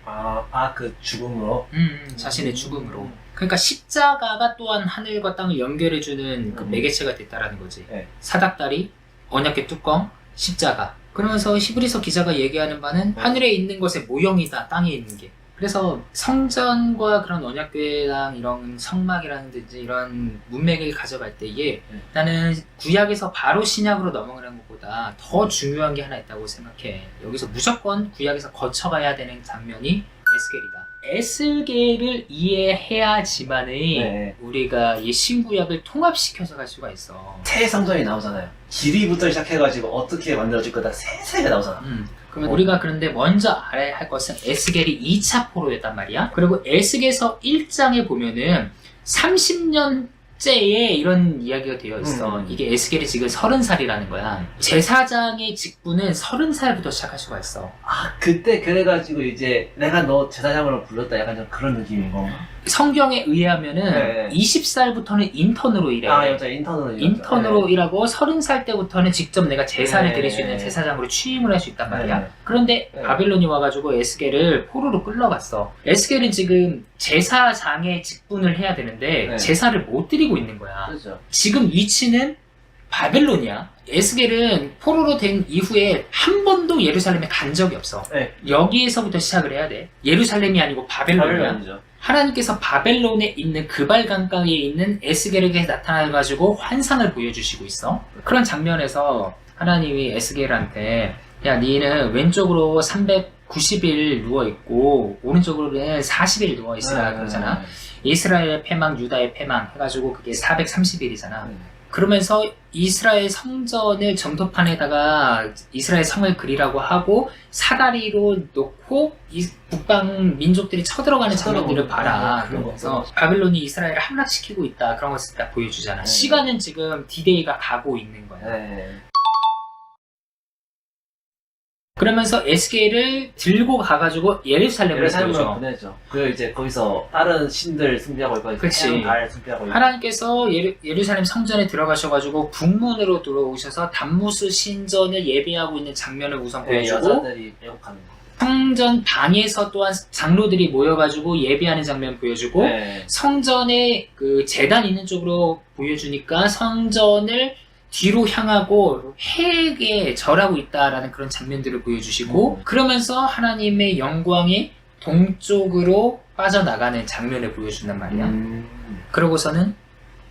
그 죽음으로? 자신의 죽음으로. 그러니까 십자가가 또한 하늘과 땅을 연결해주는 그 매개체가 됐다라는 거지. 네. 사닥다리, 언약의 뚜껑, 십자가. 그러면서 히브리서 기자가 얘기하는 바는 하늘에 있는 것의 모형이다, 땅에 있는 게. 그래서 성전과 그런 언약궤랑 이런 성막이라든지 이런 문맥을 가져갈 때에 나는 구약에서 바로 신약으로 넘어가는 것보다 더 중요한 게 하나 있다고 생각해. 여기서 무조건 구약에서 거쳐가야 되는 장면이 에스겔이다. 에스겔을 이해해야지만은 우리가 이 신구약을 통합시켜서 갈 수가 있어. 새 성전이 나오잖아요. 길이부터 시작해가지고 어떻게 만들어질 거다 세세하게 나오잖아. 그러면 우리가 그런데 먼저 알아야 할 것은 에스겔이 2차 포로였단 말이야. 그리고 에스겔서 1장에 보면은 30년째에 이런 이야기가 되어 있어. 이게 에스겔이 지금 30살이라는 거야. 제사장의 직분은 30살부터 시작할 수가 있어. 그때 그래가지고 이제 내가 너 제사장으로 불렀다, 약간 좀 그런 느낌인 건가? 성경에 의하면은 20살부터는 인턴으로 일해. 맞아, 인턴으로 일하고 30살 때부터는 직접 내가 제사를 드릴 수 있는 제사장으로 취임을 할 수 있단 말이야. 그런데 바빌론이 와가지고 에스겔을 포로로 끌러갔어. 에스겔은 지금 제사장의 직분을 해야 되는데 제사를 못 드리고 있는 거야. 그렇죠. 지금 위치는 바벨론이야. 에스겔은 포로로 된 이후에 한 번도 예루살렘에 간 적이 없어. 여기에서부터 시작을 해야 돼. 예루살렘이 아니고 바벨론이야. 하나님께서 바벨론에 있는 그발 강가에 있는 에스겔에게 나타나가지고 환상을 보여주시고 있어. 그런 장면에서 하나님이 에스겔한테 야, 니는 왼쪽으로 390일 누워있고 오른쪽으로는 40일 누워있으라 그러잖아. 이스라엘의 패망, 유다의 패망 해가지고 그게 430일이잖아. 그러면서 이스라엘 성전을 점토판에다가 이스라엘 성을 그리라고 하고 사다리로 놓고 이 북방 민족들이 쳐들어가는 장면들을 봐라. 그러면서 바빌론이 이스라엘을 함락시키고 있다. 그런 것을 딱 보여주잖아. 시간은 지금 디데이가 가고 있는 거야. 그러면서 에스겔을 들고 가가지고 예루살렘으로 보내죠. 그리고 이제 거기서 다른 신들 숭배하고 있고, 달 숭배하고 있고. 하나님께서 예루살렘 성전에 들어가셔가지고 북문으로 들어오셔서 단무스 신전을 예배하고 있는 장면을 우선 보여주고, 여자들이 애국하는 거. 성전 방에서 또한 장로들이 모여가지고 예배하는 장면 보여주고, 성전에 그 제단 있는 쪽으로 보여주니까 성전을 뒤로 향하고 해에게 절하고 있다라는 그런 장면들을 보여주시고, 그러면서 하나님의 영광이 동쪽으로 빠져나가는 장면을 보여준단 말이야. 그러고서는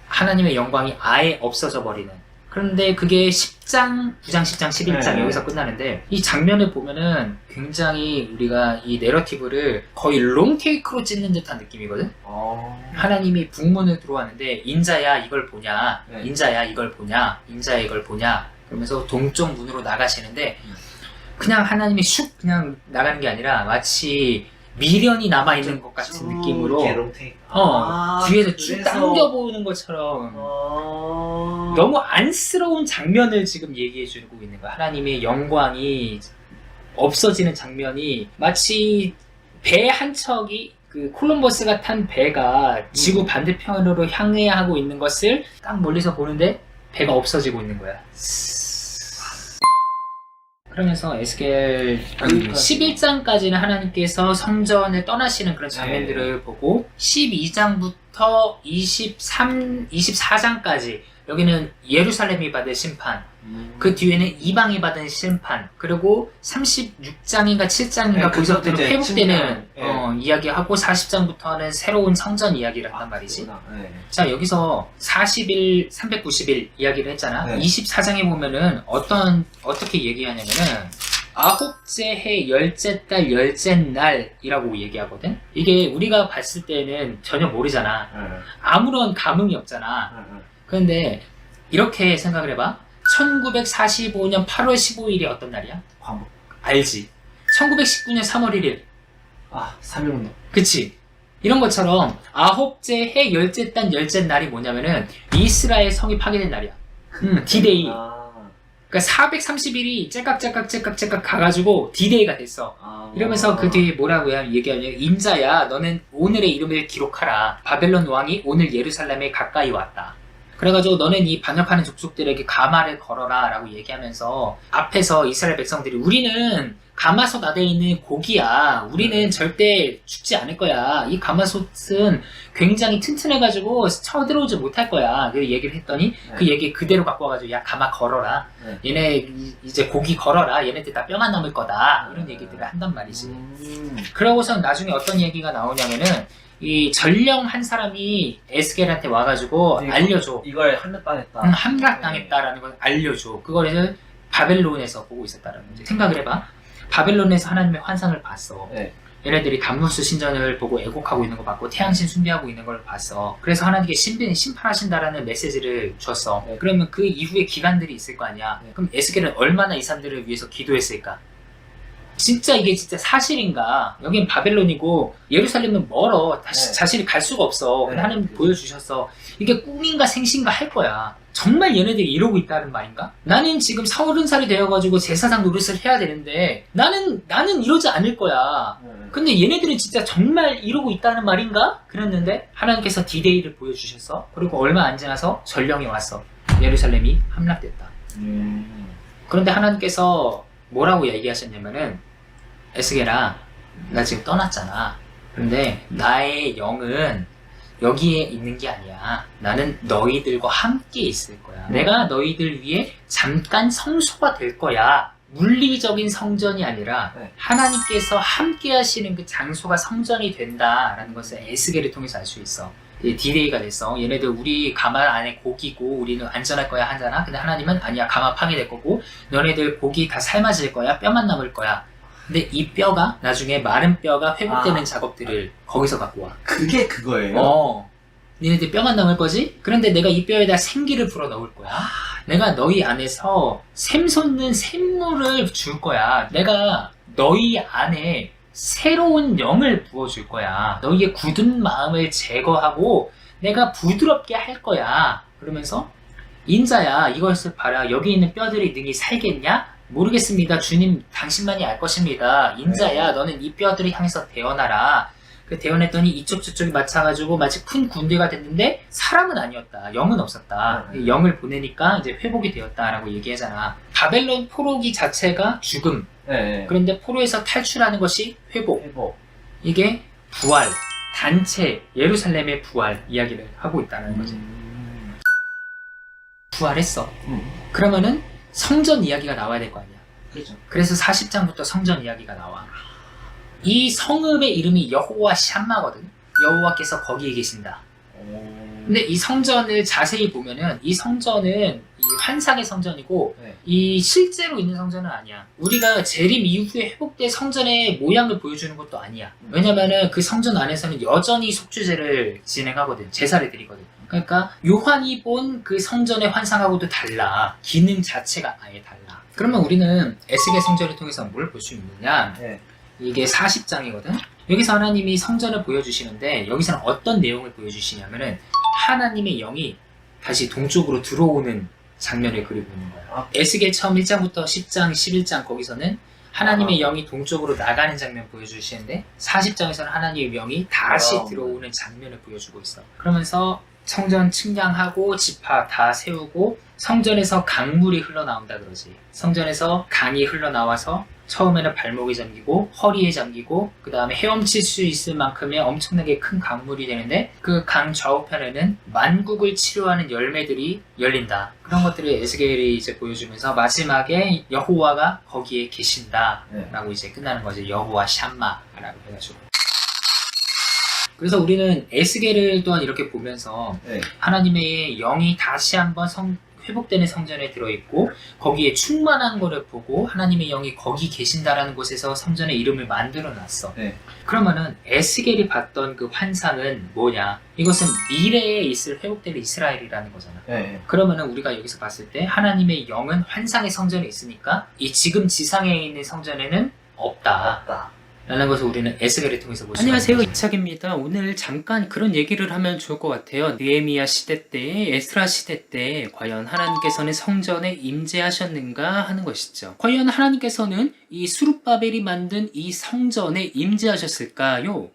하나님의 영광이 아예 없어져 버리는. 그런데 그게 10장, 9장, 10장, 11장 여기서 끝나는데, 이 장면을 보면은 굉장히 우리가 이 내러티브를 거의 롱테이크로 찍는 듯한 느낌이거든? 하나님이 북문을 들어왔는데, 인자야 이걸 보냐, 인자야 이걸 보냐, 인자야 이걸 보냐, 그러면서 동쪽 문으로 나가시는데, 그냥 하나님이 슉 그냥 나가는 게 아니라 마치 미련이 남아있는 것 같은 느낌으로 뒤에서 쭉 당겨보는 것처럼 너무 안쓰러운 장면을 지금 얘기해주고 있는 거야. 하나님의 영광이 없어지는 장면이 마치 배 한 척이 그 콜럼버스가 탄 배가 지구 반대편으로 향해야 하고 있는 것을 딱 멀리서 보는데 배가 없어지고 있는 거야. 그러면서 에스겔 11장까지는 하나님께서 성전을 떠나시는 그런 장면들을 보고 12장부터 24장까지 여기는 예루살렘이 받은 심판, 그 뒤에는 이방이 받은 심판, 그리고 36장인가 7장인가 네, 거기서부터 이제 회복되는 침략, 이야기하고 40장부터는 새로운 성전 이야기를 한단 말이지. 네. 자, 여기서 40일, 390일 이야기를 했잖아. 네. 24장에 보면은 어떻게 얘기하냐면은 아홉째 해, 열째 달, 열째 날이라고 얘기하거든? 이게 우리가 봤을 때는 전혀 모르잖아. 아무런 감흥이 없잖아. 그런데 이렇게 생각을 해봐. 1945년 8월 15일이 어떤 날이야? 광복. 알지? 1919년 3월 1일. 3.1운동. 그치? 이런 것처럼 아홉째 해, 열째 달, 열째 날이 뭐냐면은 이스라엘 성이 파괴된 날이야. D-Day. 그러니까 430일이 째깍째깍 가가지고 D-Day가 됐어. 이러면서 그 뒤에 뭐라고 얘기하냐면 인자야 너는 오늘의 이름을 기록하라. 바벨론 왕이 오늘 예루살렘에 가까이 왔다. 그래가지고 너는 이 반역하는 족속들에게 가마를 걸어라 라고 얘기하면서 앞에서 이스라엘 백성들이 우리는 가마솥 안에 있는 고기야. 우리는 절대 죽지 않을 거야. 이 가마솥은 굉장히 튼튼해가지고 쳐들어오지 못할 거야. 그 얘기를 했더니 그 얘기 그대로 갖고 와가지고 야 가마 걸어라. 얘네 이제 고기 걸어라. 얘네들 다 뼈만 남을 거다. 이런 얘기들을 한단 말이지. 그러고서 나중에 어떤 얘기가 나오냐면은 이 전령 한 사람이 에스겔한테 와가지고 알려줘. 이걸 함락당했다. 함락당했다라는 걸 알려줘. 그거를 바벨론에서 보고 있었다라는 거지. 생각을 해봐. 바벨론에서 하나님의 환상을 봤어. 얘네들이 담무스 신전을 보고 애곡하고 있는 거 봤고 태양신 숭배하고 있는 걸 봤어. 그래서 하나님께 심판하신다라는 메시지를 줬어. 그러면 그 이후에 기간들이 있을 거 아니야. 그럼 에스겔은 얼마나 이 사람들을 위해서 기도했을까? 진짜 이게 진짜 사실인가? 여긴 바벨론이고 예루살렘은 멀어. 자신이 갈 수가 없어. 근데 하나님 보여주셨어. 이게 꿈인가 생신가 할 거야. 정말 얘네들이 이러고 있다는 말인가? 나는 지금 40살이 되어가지고 제사장 노릇을 해야 되는데 나는 이러지 않을 거야. 근데 얘네들은 진짜 정말 이러고 있다는 말인가? 그랬는데 하나님께서 D-Day를 보여주셨어. 그리고 얼마 안 지나서 전령이 왔어. 예루살렘이 함락됐다. 그런데 하나님께서 뭐라고 얘기하셨냐면은 에스겔아 나 지금 떠났잖아. 그런데 나의 영은 여기에 있는 게 아니야. 나는 너희들과 함께 있을 거야. 내가 너희들 위해 잠깐 성소가 될 거야. 물리적인 성전이 아니라 하나님께서 함께 하시는 그 장소가 성전이 된다라는 것을 에스겔을 통해서 알 수 있어. D-Day가 됐어. 얘네들 우리 가마 안에 고기고 우리는 안전할 거야 하잖아. 근데 하나님은 아니야. 가마 파괴될 거고 너네들 고기 다 삶아질 거야. 뼈만 남을 거야. 근데 이 뼈가 나중에 마른 뼈가 회복되는 작업들을 거기서 갖고 와. 그게 그거예요? 니네들 뼈만 남을 거지? 그런데 내가 이 뼈에다 생기를 불어 넣을 거야. 내가 너희 안에서 샘솟는 샘물을 줄 거야. 내가 너희 안에 새로운 영을 부어줄 거야. 너희의 굳은 마음을 제거하고 내가 부드럽게 할 거야. 그러면서 인자야 이것을 봐라. 여기 있는 뼈들이 능히 살겠냐? 모르겠습니다. 주님 당신만이 알 것입니다. 인자야 너는 이 뼈들을 향해서 대언하라. 그 대언했더니 이쪽 저쪽이 맞춰가지고 마치 큰 군대가 됐는데 사람은 아니었다. 영은 없었다. 영을 보내니까 이제 회복이 되었다라고 얘기하잖아. 바벨론 포로기 자체가 죽음. 그런데 포로에서 탈출하는 것이 회복. 이게 부활, 단체, 예루살렘의 부활 이야기를 하고 있다는 거지. 부활했어. 그러면은 성전 이야기가 나와야 될 거 아니야. 그렇죠. 그래서 40장부터 성전 이야기가 나와. 이 성읍의 이름이 여호와 샴마거든. 여호와께서 거기에 계신다. 근데 이 성전을 자세히 보면은 이 성전은 이 환상의 성전이고 이 실제로 있는 성전은 아니야. 우리가 재림 이후에 회복된 성전의 모양을 보여주는 것도 아니야. 왜냐면은 그 성전 안에서는 여전히 속죄제를 진행하거든. 제사를 드리거든. 그러니까 요한이 본 그 성전의 환상하고도 달라. 기능 자체가 아예 달라. 그러면 우리는 에스겔 성전을 통해서 뭘 볼 수 있느냐? 이게 40장이거든. 여기서 하나님이 성전을 보여주시는데 여기서는 어떤 내용을 보여주시냐면은 하나님의 영이 다시 동쪽으로 들어오는 장면을 그리고 있는 거야. 에스겔 처음 1장부터 10장, 11장 거기서는 하나님의 영이 동쪽으로 나가는 장면 보여주시는데 40장에서는 하나님의 영이 다시 들어오는 장면을 보여주고 있어. 그러면서 성전 측량하고 지파 다 세우고 성전에서 강물이 흘러나온다 그러지. 성전에서 강이 흘러나와서 처음에는 발목에 잠기고 허리에 잠기고 그 다음에 헤엄칠 수 있을 만큼의 엄청나게 큰 강물이 되는데 그 강 좌우편에는 만국을 치료하는 열매들이 열린다. 그런 것들을 에스겔이 이제 보여주면서 마지막에 여호와가 거기에 계신다 라고 이제 끝나는 거죠. 여호와 샴마라고 해가지고. 그래서 우리는 에스겔을 또한 이렇게 보면서 하나님의 영이 다시 한번 회복되는 성전에 들어있고 거기에 충만한 거를 보고 하나님의 영이 거기 계신다라는 곳에서 성전의 이름을 만들어 놨어. 그러면은 에스겔이 봤던 그 환상은 뭐냐? 이것은 미래에 있을 회복될 이스라엘이라는 거잖아. 그러면은 우리가 여기서 봤을 때 하나님의 영은 환상의 성전에 있으니까 이 지금 지상에 있는 성전에는 없다. 라는 것을 우리는 에스겔을 통해서 볼 수 있습니다. 안녕하세요, 이창입니다. 오늘 잠깐 그런 얘기를 하면 좋을 것 같아요. 느헤미야 시대 때, 에스라 시대 때 과연 하나님께서는 성전에 임재하셨는가 하는 것이죠. 과연 하나님께서는 이 스룹바벨이 만든 이 성전에 임재하셨을까요?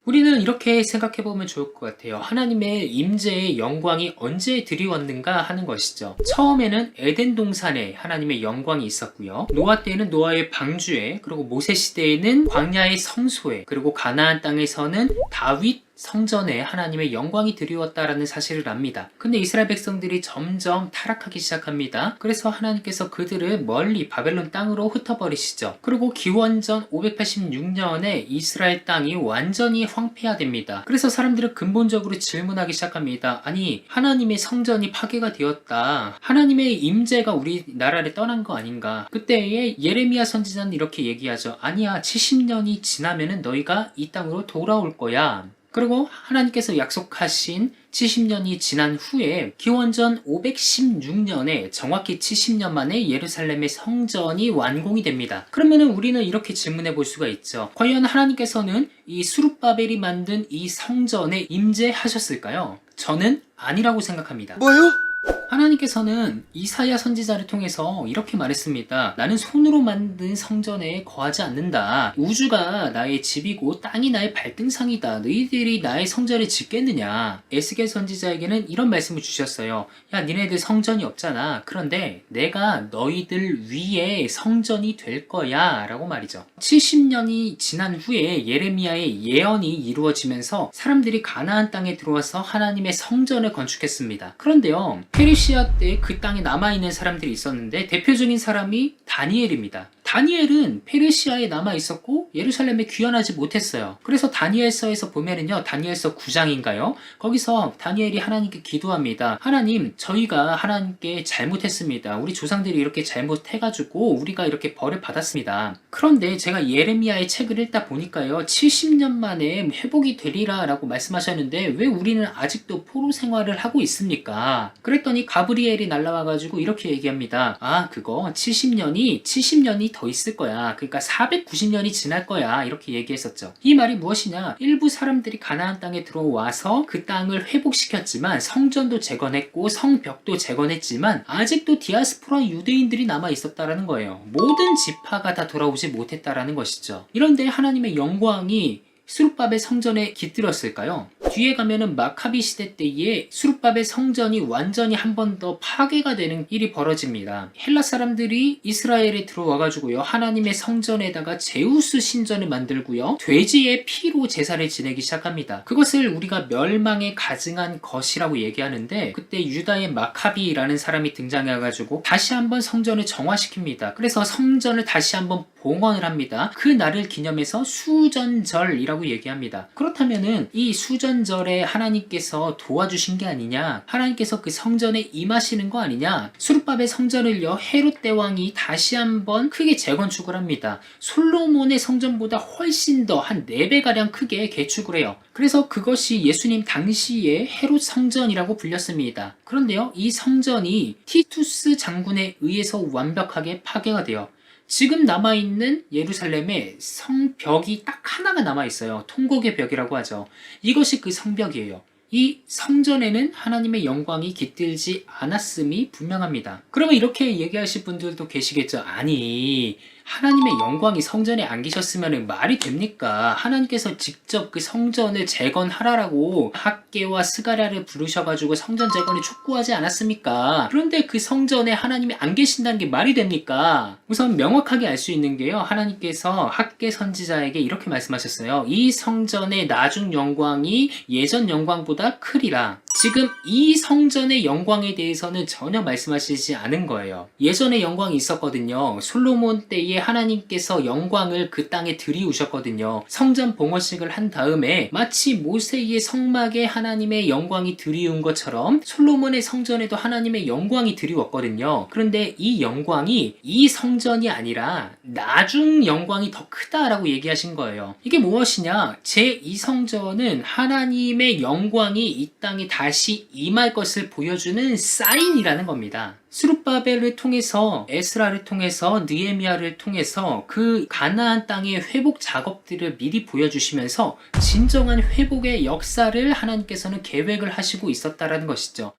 우리는 이렇게 생각해보면 좋을 것 같아요. 하나님의 임재의 영광이 언제 드리웠는가 하는 것이죠. 처음에는 에덴 동산에 하나님의 영광이 있었고요. 노아 때에는 노아의 방주에, 그리고 모세 시대에는 광야의 성소에, 그리고 가나안 땅에서는 다윗 성전에 하나님의 영광이 드리웠다라는 사실을 압니다. 근데 이스라엘 백성들이 점점 타락하기 시작합니다. 그래서 하나님께서 그들을 멀리 바벨론 땅으로 흩어버리시죠. 그리고 기원전 586년에 이스라엘 땅이 완전히 황폐화됩니다. 그래서 사람들은 근본적으로 질문하기 시작합니다. 아니, 하나님의 성전이 파괴가 되었다. 하나님의 임재가 우리나라를 떠난 거 아닌가? 그때에 예레미야 선지자는 이렇게 얘기하죠. 아니야, 70년이 지나면은 너희가 이 땅으로 돌아올 거야. 그리고 하나님께서 약속하신 70년이 지난 후에 기원전 516년에 정확히 70년 만에 예루살렘의 성전이 완공이 됩니다. 그러면은 우리는 이렇게 질문해 볼 수가 있죠. 과연 하나님께서는 이 스룹바벨이 만든 이 성전에 임재하셨을까요? 저는 아니라고 생각합니다. 뭐요? 하나님께서는 이사야 선지자를 통해서 이렇게 말했습니다. 나는 손으로 만든 성전에 거하지 않는다. 우주가 나의 집이고 땅이 나의 발등상이다. 너희들이 나의 성전을 짓겠느냐. 에스겔 선지자에게는 이런 말씀을 주셨어요. 야, 니네들 성전이 없잖아. 그런데 내가 너희들 위에 성전이 될 거야 라고 말이죠. 70년이 지난 후에 예레미야의 예언이 이루어지면서 사람들이 가나안 땅에 들어와서 하나님의 성전을 건축했습니다. 그런데요, 페르시아 때 그 땅에 남아있는 사람들이 있었는데 대표적인 사람이 다니엘입니다. 다니엘은 페르시아에 남아있었고 예루살렘에 귀환하지 못했어요. 그래서 다니엘서에서 보면은요, 다니엘서 9장인가요? 거기서 다니엘이 하나님께 기도합니다. 하나님, 저희가 하나님께 잘못했습니다. 우리 조상들이 이렇게 잘못해가지고 우리가 이렇게 벌을 받았습니다. 그런데 제가 예레미야의 책을 읽다 보니까요, 70년 만에 회복이 되리라 라고 말씀하셨는데 왜 우리는 아직도 포로 생활을 하고 있습니까? 그랬더니 가브리엘이 날라와가지고 이렇게 얘기합니다. 아, 그거 70년이 더 있을 거야. 그러니까 490년이 지날 거야. 이렇게 얘기했었죠. 이 말이 무엇이냐? 일부 사람들이 가나안 땅에 들어와서 그 땅을 회복시켰지만 성전도 재건했고 성벽도 재건했지만 아직도 디아스포라 유대인들이 남아 있었다라는 거예요. 모든 지파가 다 돌아오지 못했다라는 것이죠. 이런데 하나님의 영광이 스룹바벨 성전에 깃들었을까요? 뒤에 가면은 마카비 시대 때에 스룹바벨 성전이 완전히 한 번 더 파괴가 되는 일이 벌어집니다. 헬라 사람들이 이스라엘에 들어와가지고요, 하나님의 성전에다가 제우스 신전을 만들고요, 돼지의 피로 제사를 지내기 시작합니다. 그것을 우리가 멸망에 가증한 것이라고 얘기하는데, 그때 유다의 마카비라는 사람이 등장해가지고 다시 한번 성전을 정화시킵니다. 그래서 성전을 다시 한번 봉헌을 합니다. 그 날을 기념해서 수전절이라고 얘기합니다. 그렇다면은 이 수전절에 하나님께서 도와주신 게 아니냐, 하나님께서 그 성전에 임하시는 거 아니냐. 스룹바벨 성전을요, 헤롯 대왕이 다시 한번 크게 재건축을 합니다. 솔로몬의 성전보다 훨씬 더 한 4배가량 크게 개축을 해요. 그래서 그것이 예수님 당시의 헤롯 성전이라고 불렸습니다. 그런데요, 이 성전이 티투스 장군에 의해서 완벽하게 파괴가 돼요. 지금 남아있는 예루살렘에 성벽이 딱 하나가 남아있어요. 통곡의 벽이라고 하죠. 이것이 그 성벽이에요. 이 성전에는 하나님의 영광이 깃들지 않았음이 분명합니다. 그러면 이렇게 얘기하실 분들도 계시겠죠. 아니, 하나님의 영광이 성전에 안 계셨으면 말이 됩니까? 하나님께서 직접 그 성전을 재건하라고 학개와 스가랴를 부르셔가지고 성전 재건을 촉구하지 않았습니까? 그런데 그 성전에 하나님이 안 계신다는 게 말이 됩니까? 우선 명확하게 알 수 있는 게요, 하나님께서 학개 선지자에게 이렇게 말씀하셨어요. 이 성전의 나중 영광이 예전 영광보다 크리라. 지금 이 성전의 영광에 대해서는 전혀 말씀하시지 않은 거예요. 예전에 영광이 있었거든요. 솔로몬 때에 하나님께서 영광을 그 땅에 들이우셨거든요. 성전 봉헌식을 한 다음에 마치 모세의 성막에 하나님의 영광이 들이운 것처럼 솔로몬의 성전에도 하나님의 영광이 들이웠거든요. 그런데 이 영광이 이 성전이 아니라 나중 영광이 더 크다라고 얘기하신 거예요. 이게 무엇이냐? 제2성전은 하나님의 영광이 이 땅에 다시 임할 것을 보여주는 사인이라는 겁니다. 스룹바벨을 통해서, 에스라를 통해서, 느헤미야를 통해서 그 가나안 땅의 회복 작업들을 미리 보여주시면서 진정한 회복의 역사를 하나님께서는 계획을 하시고 있었다는 것이죠.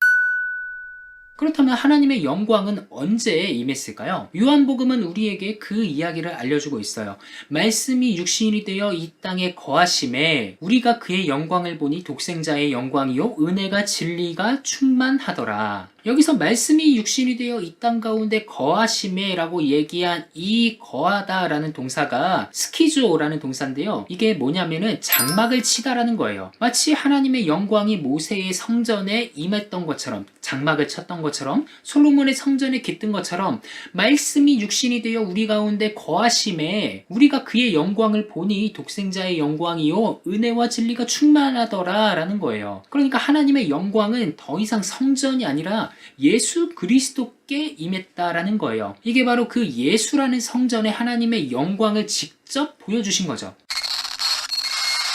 그렇다면 하나님의 영광은 언제 임했을까요? 요한복음은 우리에게 그 이야기를 알려주고 있어요. 말씀이 육신이 되어 이 땅에 거하심에 우리가 그의 영광을 보니 독생자의 영광이요 은혜가 진리가 충만하더라. 여기서 말씀이 육신이 되어 이 땅 가운데 거하심에 라고 얘기한 이 거하다 라는 동사가 스키조라는 동사인데요. 이게 뭐냐면은 장막을 치다라는 거예요. 마치 하나님의 영광이 모세의 성전에 임했던 것처럼, 장막을 쳤던 것처럼, 솔로몬의 성전에 깃든 것처럼 말씀이 육신이 되어 우리 가운데 거하심에 우리가 그의 영광을 보니 독생자의 영광이요 은혜와 진리가 충만하더라 라는 거예요. 그러니까 하나님의 영광은 더 이상 성전이 아니라 예수 그리스도께 임했다라는 거예요. 이게 바로 그 예수라는 성전에 하나님의 영광을 직접 보여주신 거죠.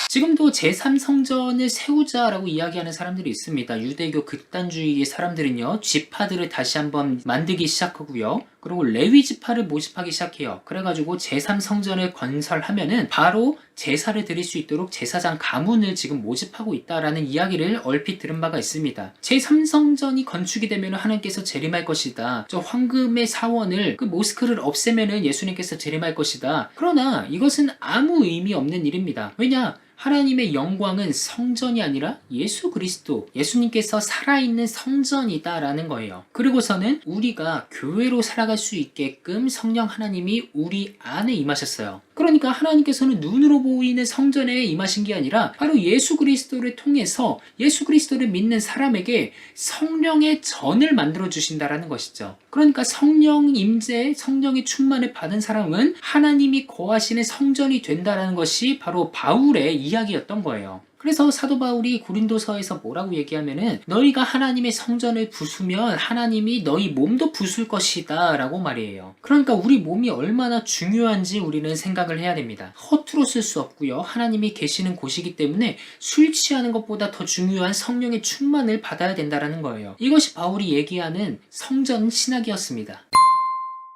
지금도 제3성전을 세우자라고 이야기하는 사람들이 있습니다. 유대교 극단주의의 사람들은요, 지파들을 다시 한번 만들기 시작하고요. 그리고 레위 지파를 모집하기 시작해요. 그래가지고 제3성전을 건설하면은 바로 제사를 드릴 수 있도록 제사장 가문을 지금 모집하고 있다라는 이야기를 얼핏 들은 바가 있습니다. 제3성전이 건축이 되면 하나님께서 재림할 것이다. 저 황금의 사원을, 그 모스크를 없애면은 예수님께서 재림할 것이다. 그러나 이것은 아무 의미 없는 일입니다. 왜냐? 하나님의 영광은 성전이 아니라 예수 그리스도, 예수님께서 살아있는 성전이다라는 거예요. 그리고서는 우리가 교회로 살아갈 수 있게끔 성령 하나님이 우리 안에 임하셨어요. 그러니까 하나님께서는 눈으로 보이는 성전에 임하신 게 아니라 바로 예수 그리스도를 통해서 예수 그리스도를 믿는 사람에게 성령의 전을 만들어 주신다라는 것이죠. 그러니까 성령 임재, 성령의 충만을 받은 사람은 하나님이 거하시는 성전이 된다라는 것이 바로 바울의 이야기였던 거예요. 그래서 사도 바울이 고린도서에서 뭐라고 얘기하면은 너희가 하나님의 성전을 부수면 하나님이 너희 몸도 부술 것이다 라고 말이에요. 그러니까 우리 몸이 얼마나 중요한지 우리는 생각을 해야 됩니다. 허투루 쓸 수 없고요. 하나님이 계시는 곳이기 때문에 술 취하는 것보다 더 중요한 성령의 충만을 받아야 된다는 거예요. 이것이 바울이 얘기하는 성전 신학이었습니다.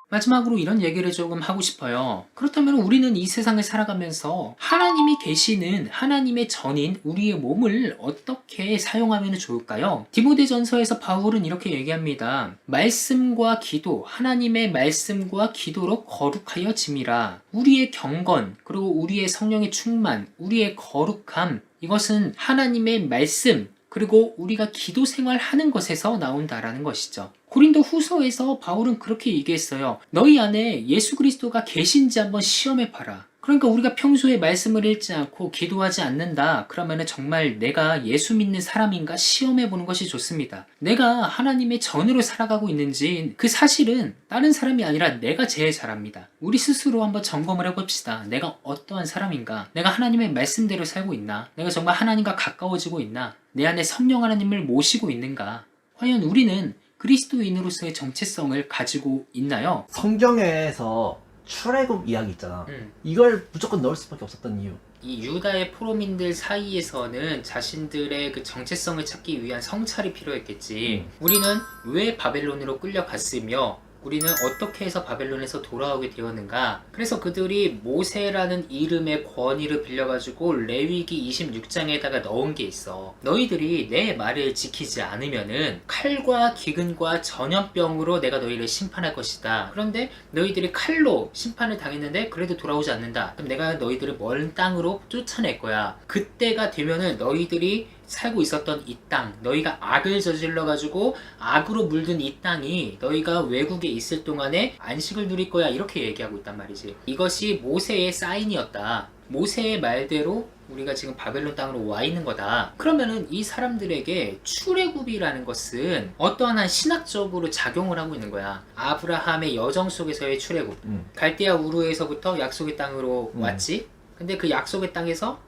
마지막으로 이런 얘기를 조금 하고 싶어요. 그렇다면 우리는 이 세상을 살아가면서 하나님이 계시는 하나님의 전인 우리의 몸을 어떻게 사용하면 좋을까요? 디모데전서에서 바울은 이렇게 얘기합니다. 말씀과 기도, 하나님의 말씀과 기도로 거룩하여 짐이라. 우리의 경건, 그리고 우리의 성령의 충만, 우리의 거룩함, 이것은 하나님의 말씀, 그리고 우리가 기도 생활하는 것에서 나온다라는 것이죠. 고린도 후서에서 바울은 그렇게 얘기했어요. 너희 안에 예수 그리스도가 계신지 한번 시험해 봐라. 그러니까 우리가 평소에 말씀을 읽지 않고 기도하지 않는다. 그러면 정말 내가 예수 믿는 사람인가 시험해 보는 것이 좋습니다. 내가 하나님의 전으로 살아가고 있는지 그 사실은 다른 사람이 아니라 내가 제일 잘 압니다. 우리 스스로 한번 점검을 해봅시다. 내가 어떠한 사람인가? 내가 하나님의 말씀대로 살고 있나? 내가 정말 하나님과 가까워지고 있나? 내 안에 성령 하나님을 모시고 있는가? 과연 우리는 그리스도인으로서의 정체성을 가지고 있나요? 성경에서 출애굽 이야기 있잖아. 이걸 무조건 넣을 수밖에 없었던 이유. 이 유다의 포로민들 사이에서는 자신들의 그 정체성을 찾기 위한 성찰이 필요했겠지. 우리는 왜 바벨론으로 끌려갔으며 우리는 어떻게 해서 바벨론에서 돌아오게 되었는가? 그래서 그들이 모세라는 이름의 권위를 빌려가지고 레위기 26장에다가 넣은 게 있어. 너희들이 내 말을 지키지 않으면은 칼과 기근과 전염병으로 내가 너희를 심판할 것이다. 그런데 너희들이 칼로 심판을 당했는데 그래도 돌아오지 않는다. 그럼 내가 너희들을 먼 땅으로 쫓아낼 거야. 그때가 되면은 너희들이 살고 있었던 이 땅, 너희가 악을 저질러 가지고 악으로 물든 이 땅이 너희가 외국에 있을 동안에 안식을 누릴 거야, 이렇게 얘기하고 있단 말이지. 이것이 모세의 사인이었다. 모세의 말대로 우리가 지금 바벨론 땅으로 와 있는 거다. 그러면은 이 사람들에게 출애굽이라는 것은 어떠한 한 신학적으로 작용을 하고 있는 거야. 아브라함의 여정 속에서의 출애굽. 갈대아 우르에서부터 약속의 땅으로 왔지. 근데 그 약속의 땅에서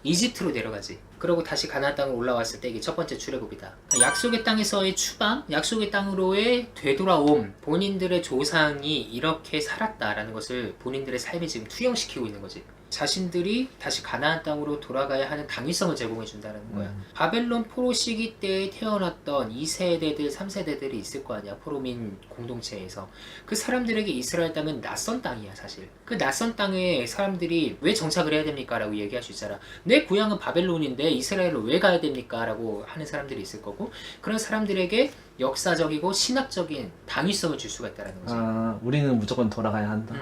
이집트로 내려가지. 그러고 다시 가나안 땅으로 올라왔을 때 이게 첫 번째 출애굽이다. 약속의 땅에서의 추방, 약속의 땅으로의 되돌아옴, 본인들의 조상이 이렇게 살았다라는 것을 본인들의 삶에 지금 투영시키고 있는 거지. 자신들이 다시 가나안 땅으로 돌아가야 하는 당위성을 제공해 준다는 거야. 바벨론 포로 시기 때에 태어났던 2세대들, 3세대들이 있을 거 아니야. 포로민 공동체에서. 그 사람들에게 이스라엘 땅은 낯선 땅이야, 사실. 그 낯선 땅에 사람들이 왜 정착을 해야 됩니까? 라고 얘기할 수 있잖아. 내 고향은 바벨론인데 이스라엘로 왜 가야 됩니까? 라고 하는 사람들이 있을 거고, 그런 사람들에게 역사적이고 신학적인 당위성을 줄 수가 있다는 거지. 우리는 무조건 돌아가야 한다.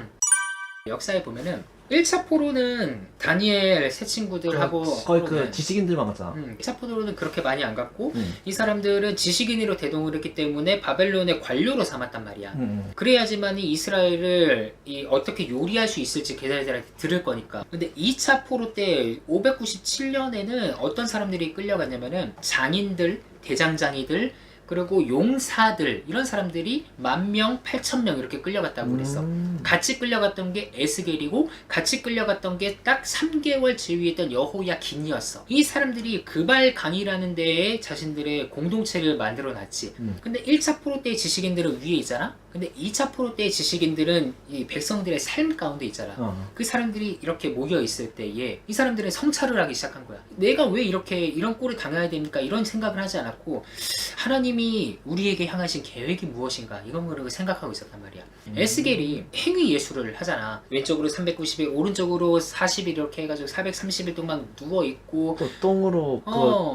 역사에 보면은 1차 포로는 다니엘 세 친구들하고 거의 그 지식인들만 갔잖아. 1차 포로는 그렇게 많이 안 갔고 이 사람들은 지식인으로 대동을 했기 때문에 바벨론의 관료로 삼았단 말이야. 그래야지만 이 이스라엘을 어떻게 요리할 수 있을지 걔네들한테 들을 거니까. 근데 2차 포로 때 597년에는 어떤 사람들이 끌려갔냐면은 장인들, 대장장이들, 그리고 용사들, 이런 사람들이 10,000명, 8,000명 이렇게 끌려갔다고 그랬어. 같이 끌려갔던 게 에스겔이고 같이 끌려갔던 게 딱 3개월 지휘했던 여호야긴이었어. 이 사람들이 그발강이라는 데에 자신들의 공동체를 만들어 놨지. 근데 1차 포로 때의 지식인들은 위에 있잖아. 근데 2차 포로 때의 지식인들은 이 백성들의 삶 가운데 있잖아. 그 사람들이 이렇게 모여 있을 때에 이 사람들은 성찰을 하기 시작한 거야. 내가 왜 이렇게 이런 꼴을 당해야 됩니까? 이런 생각을 하지 않았고, 하나님이 우리에게 향하신 계획이 무엇인가, 이런 거를 생각하고 있었단 말이야. 에스겔이 행위 예술을 하잖아. 왼쪽으로 390일, 오른쪽으로 40일 이렇게 해가지고 430일 동안 누워있고 또 똥으로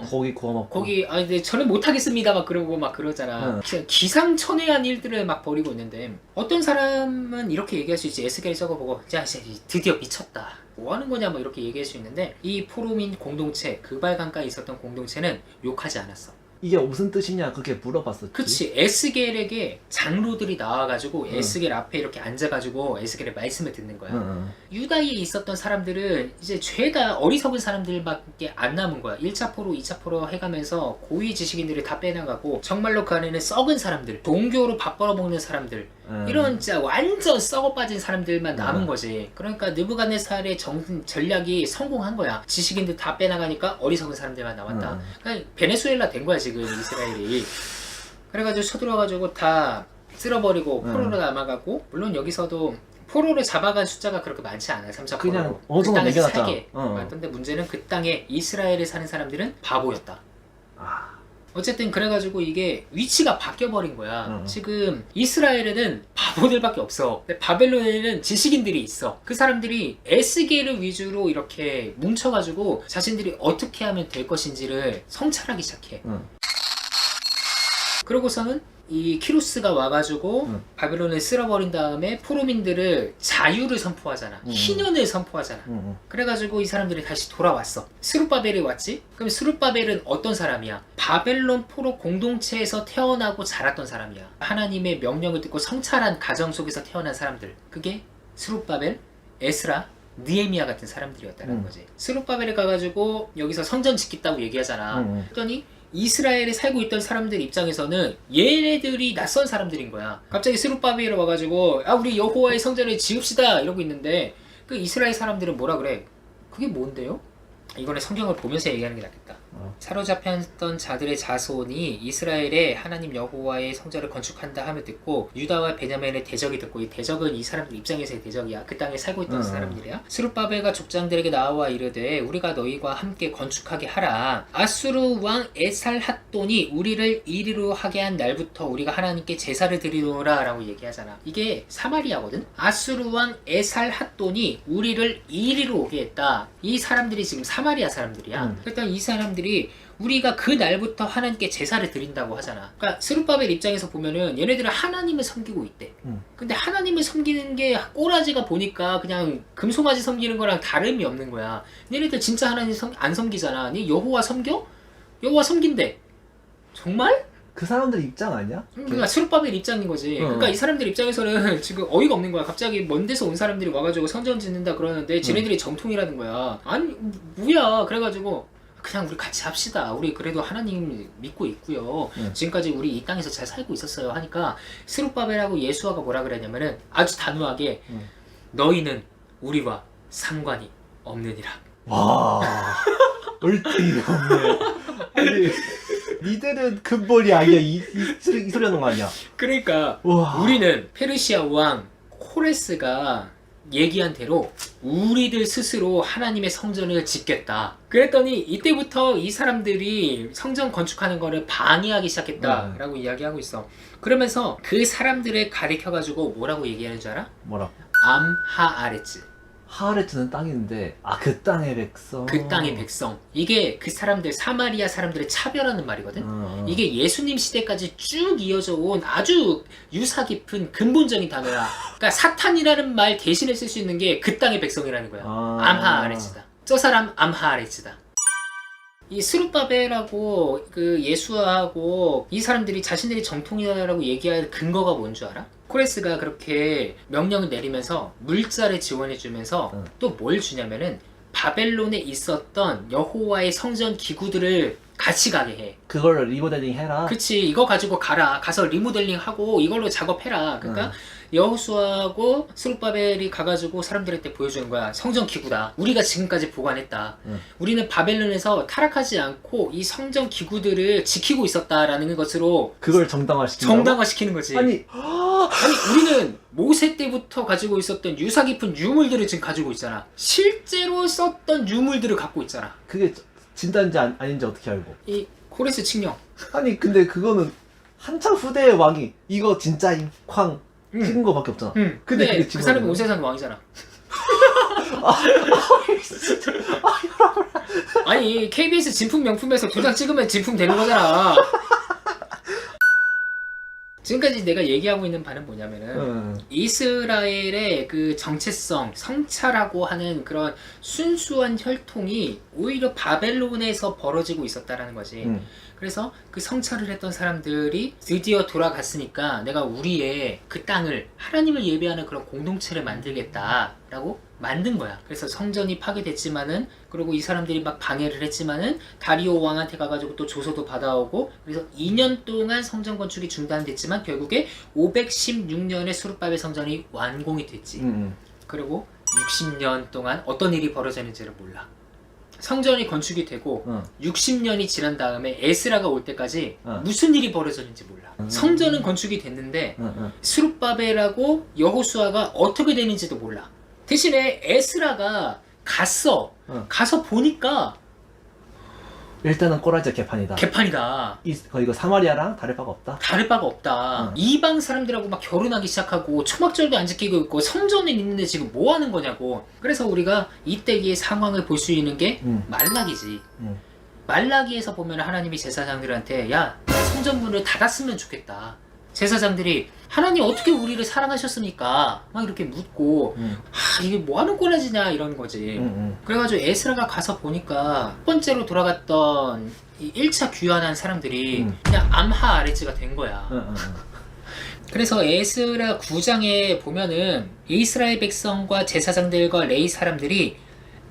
고기 구워 먹고. 거기 근데 저는 못하겠습니다 막 그러고 막 그러잖아. 기상천외한 일들을 막 벌이고 있는데, 어떤 사람은 이렇게 얘기할 수 있지. 에스겔 적어보고 자 드디어 미쳤다, 뭐 하는 거냐 뭐 이렇게 얘기할 수 있는데, 이 포로민 공동체, 그발강가에 있었던 공동체는 욕하지 않았어. 이게 무슨 뜻이냐 그렇게 물어봤었지. 그치. 에스겔에게 장로들이 나와가지고 에스겔 앞에 이렇게 앉아가지고 에스겔의 말씀을 듣는 거야. 유다에 있었던 사람들은 이제 죄다 어리석은 사람들밖에 안 남은 거야. 1차 포로, 2차 포로 해가면서 고위 지식인들이 다 빼나가고, 정말로 그 안에는 썩은 사람들, 종교로 밥 벌어먹는 사람들, 이런 진짜 완전 썩어 빠진 사람들만 남은 거지. 그러니까 느부갓네살의 전략이 성공한 거야. 지식인들 다 빼나가니까 어리석은 사람들만 남았다. 그러니까 베네수엘라 된 거야 지금 이스라엘이. 그래가지고 쳐들어가지고 다 쓸어버리고 포로로 남아가고, 물론 여기서도 포로를 잡아간 숫자가 그렇게 많지 않아요. 3차 포로. 그냥 어느 정도 매겨놨잖아. 근데 문제는 그 땅에 이스라엘에 사는 사람들은 바보였다. 어쨌든 그래가지고 이게 위치가 바뀌어버린 거야. 지금 이스라엘에는 바보들밖에 없어. 근데 바벨론에는 지식인들이 있어. 그 사람들이 에스겔을 위주로 이렇게 뭉쳐가지고 자신들이 어떻게 하면 될 것인지를 성찰하기 시작해. 그러고서는 이 키루스가 와가지고 바벨론을 쓸어버린 다음에 포로민들을 자유를 선포하잖아. 희년을 선포하잖아. 그래가지고 이 사람들이 다시 돌아왔어. 스룹바벨이 왔지? 그럼 스룹바벨은 어떤 사람이야? 바벨론 포로 공동체에서 태어나고 자랐던 사람이야. 하나님의 명령을 듣고 성찰한 가정 속에서 태어난 사람들. 그게 스룹바벨, 에스라, 느헤미야 같은 사람들이었다는 거지. 스룹바벨에 가가지고 여기서 성전 짓겠다고 얘기하잖아. 그랬더니 이스라엘에 살고 있던 사람들 입장에서는 얘네들이 낯선 사람들인 거야. 갑자기 스룹바벨이 와가지고 우리 여호와의 성전을 지읍시다 이러고 있는데, 그 이스라엘 사람들은 뭐라 그래? 그게 뭔데요? 이거는 성경을 보면서 얘기하는 게 낫겠다. 사로잡혔던 자들의 자손이 이스라엘의 하나님 여호와의 성전을 건축한다 하며 듣고 유다와 베냐민의 대적이 듣고, 이 대적은 이 사람들 입장에서의 대적이야. 그 땅에 살고 있던 사람들이야. 스룹바벨과 족장들에게 나와 이르되 우리가 너희와 함께 건축하게 하라. 아수르 왕 에살핫돈이 우리를 이리로 하게 한 날부터 우리가 하나님께 제사를 드리노라 라고 얘기하잖아. 이게 사마리아거든. 아수르 왕 에살핫돈이 우리를 이리로 오게 했다. 이 사람들이 지금 사마리아 사람들이야. 일단 이 사람들이 우리가 그 날부터 하나님께 제사를 드린다고 하잖아. 그러니까 스룹바벨 입장에서 보면은 얘네들은 하나님을 섬기고 있대. 근데 하나님을 섬기는 게 꼬라지가 보니까 그냥 금송아지 섬기는 거랑 다름이 없는 거야. 얘네들 진짜 하나님 안 섬기잖아. 니 여호와 섬겨? 여호와 섬긴대. 정말? 그 사람들 입장 아니야? 그러니까 스룹바벨 입장인 거지. 그러니까 이 사람들 입장에서는 지금 어이가 없는 거야. 갑자기 먼 데서 온 사람들이 와가지고 성전 짓는다 그러는데 지네들이 정통이라는 거야. 아니 뭐야. 그래가지고 그냥 우리 같이 합시다. 우리 그래도 하나님 믿고 있고요. 지금까지 우리 이 땅에서 잘 살고 있었어요. 하니까 스룹바벨하고 예수아가 뭐라 그랬냐면은 아주 단호하게 너희는 우리와 상관이 없느니라. 와, 얼티가 없네. 아니, 니들은 근본이 아니야. 이 소리 하는 거 아니야. 그러니까 와. 우리는 페르시아 왕 코레스가 얘기한 대로 우리들 스스로 하나님의 성전을 짓겠다. 그랬더니 이때부터 이 사람들이 성전 건축하는 거를 방해하기 시작했다라고 이야기하고 있어. 그러면서 그 사람들을 가리켜가지고 뭐라고 얘기하는 줄 알아? 뭐라? 암하아레츠. 하하레트는 땅인데, 그 땅의 백성. 그 땅의 백성. 이게 그 사람들, 사마리아 사람들을 차별하는 말이거든. 이게 예수님 시대까지 쭉 이어져 온 아주 유사 깊은 근본적인 단어야. 그러니까 사탄이라는 말 대신에 쓸 수 있는 게 그 땅의 백성이라는 거야. 암하아레츠다. 저 사람 암하아레츠다. 이 스룹바벨하고 그 예수아하고 이 사람들이 자신들이 정통이라고 얘기할 근거가 뭔 줄 알아? 코레스가 그렇게 명령을 내리면서 물자를 지원해주면서 또 뭘 주냐면은 바벨론에 있었던 여호와의 성전 기구들을 같이 가게 해. 그걸 리모델링 해라. 그치, 이거 가지고 가라. 가서 리모델링 하고 이걸로 작업해라. 그러니까 여호수아하고 스룹바벨이 가가지고 사람들한테 보여주는 거야. 성전 기구다. 우리가 지금까지 보관했다. 우리는 바벨론에서 타락하지 않고 이 성전 기구들을 지키고 있었다라는 것으로 그걸 정당화시키는 거지. 아니 우리는 모세 때부터 가지고 있었던 유사 깊은 유물들을 지금 가지고 있잖아. 실제로 썼던 유물들을 갖고 있잖아. 그게 진짜인지 아닌지 어떻게 알고? 이 코레스 칙령. 아니 근데 그거는 한참 후대의 왕이 이거 진짜임 쾅 찍은 거밖에 없잖아. 근데 그게 그 사람이 오세산 왕이잖아. 아니 KBS 진품 명품에서 도장 찍으면 진품 되는 거잖아. 지금까지 내가 얘기하고 있는 바는 뭐냐면은 이스라엘의 그 정체성, 성차라고 하는 그런 순수한 혈통이 오히려 바벨론에서 벌어지고 있었다라는 거지. 그래서 그 성찰을 했던 사람들이 드디어 돌아갔으니까 내가 우리의 그 땅을 하나님을 예배하는 그런 공동체를 만들겠다라고 만든 거야. 그래서 성전이 파괴됐지만은, 그리고 이 사람들이 막 방해를 했지만은 다리오 왕한테 가가지고 또 조서도 받아오고, 그래서 2년 동안 성전 건축이 중단됐지만 결국에 516년에 스룹바벨 성전이 완공이 됐지. 그리고 60년 동안 어떤 일이 벌어졌는지를 몰라. 성전이 건축이 되고 60년이 지난 다음에 에스라가 올 때까지 무슨 일이 벌어졌는지 몰라. 성전은 건축이 됐는데 스룹바벨하고 여호수아가 어떻게 되는지도 몰라. 대신에 에스라가 갔어. 가서 보니까 일단은 꼬라지 개판이다. 개판이다. 이거 사마리아랑 다를 바가 없다. 다를 바가 없다. 이방 사람들하고 막 결혼하기 시작하고 초막절도 안 지키고 있고 성전에 있는데 지금 뭐 하는 거냐고. 그래서 우리가 이때의 상황을 볼 수 있는 게 말라기지. 말라기에서 보면 하나님이 제사장들한테 야, 성전문을 닫았으면 좋겠다. 제사장들이 하나님 어떻게 우리를 사랑하셨습니까? 막 이렇게 묻고 이게 뭐 하는 꼬라지냐 이런 거지. 그래가지고 에스라가 가서 보니까 첫 번째로 돌아갔던 이 1차 귀환한 사람들이 그냥 암하아레츠가 된 거야. 그래서 에스라 9장에 보면은 이스라엘 백성과 제사장들과 레위 사람들이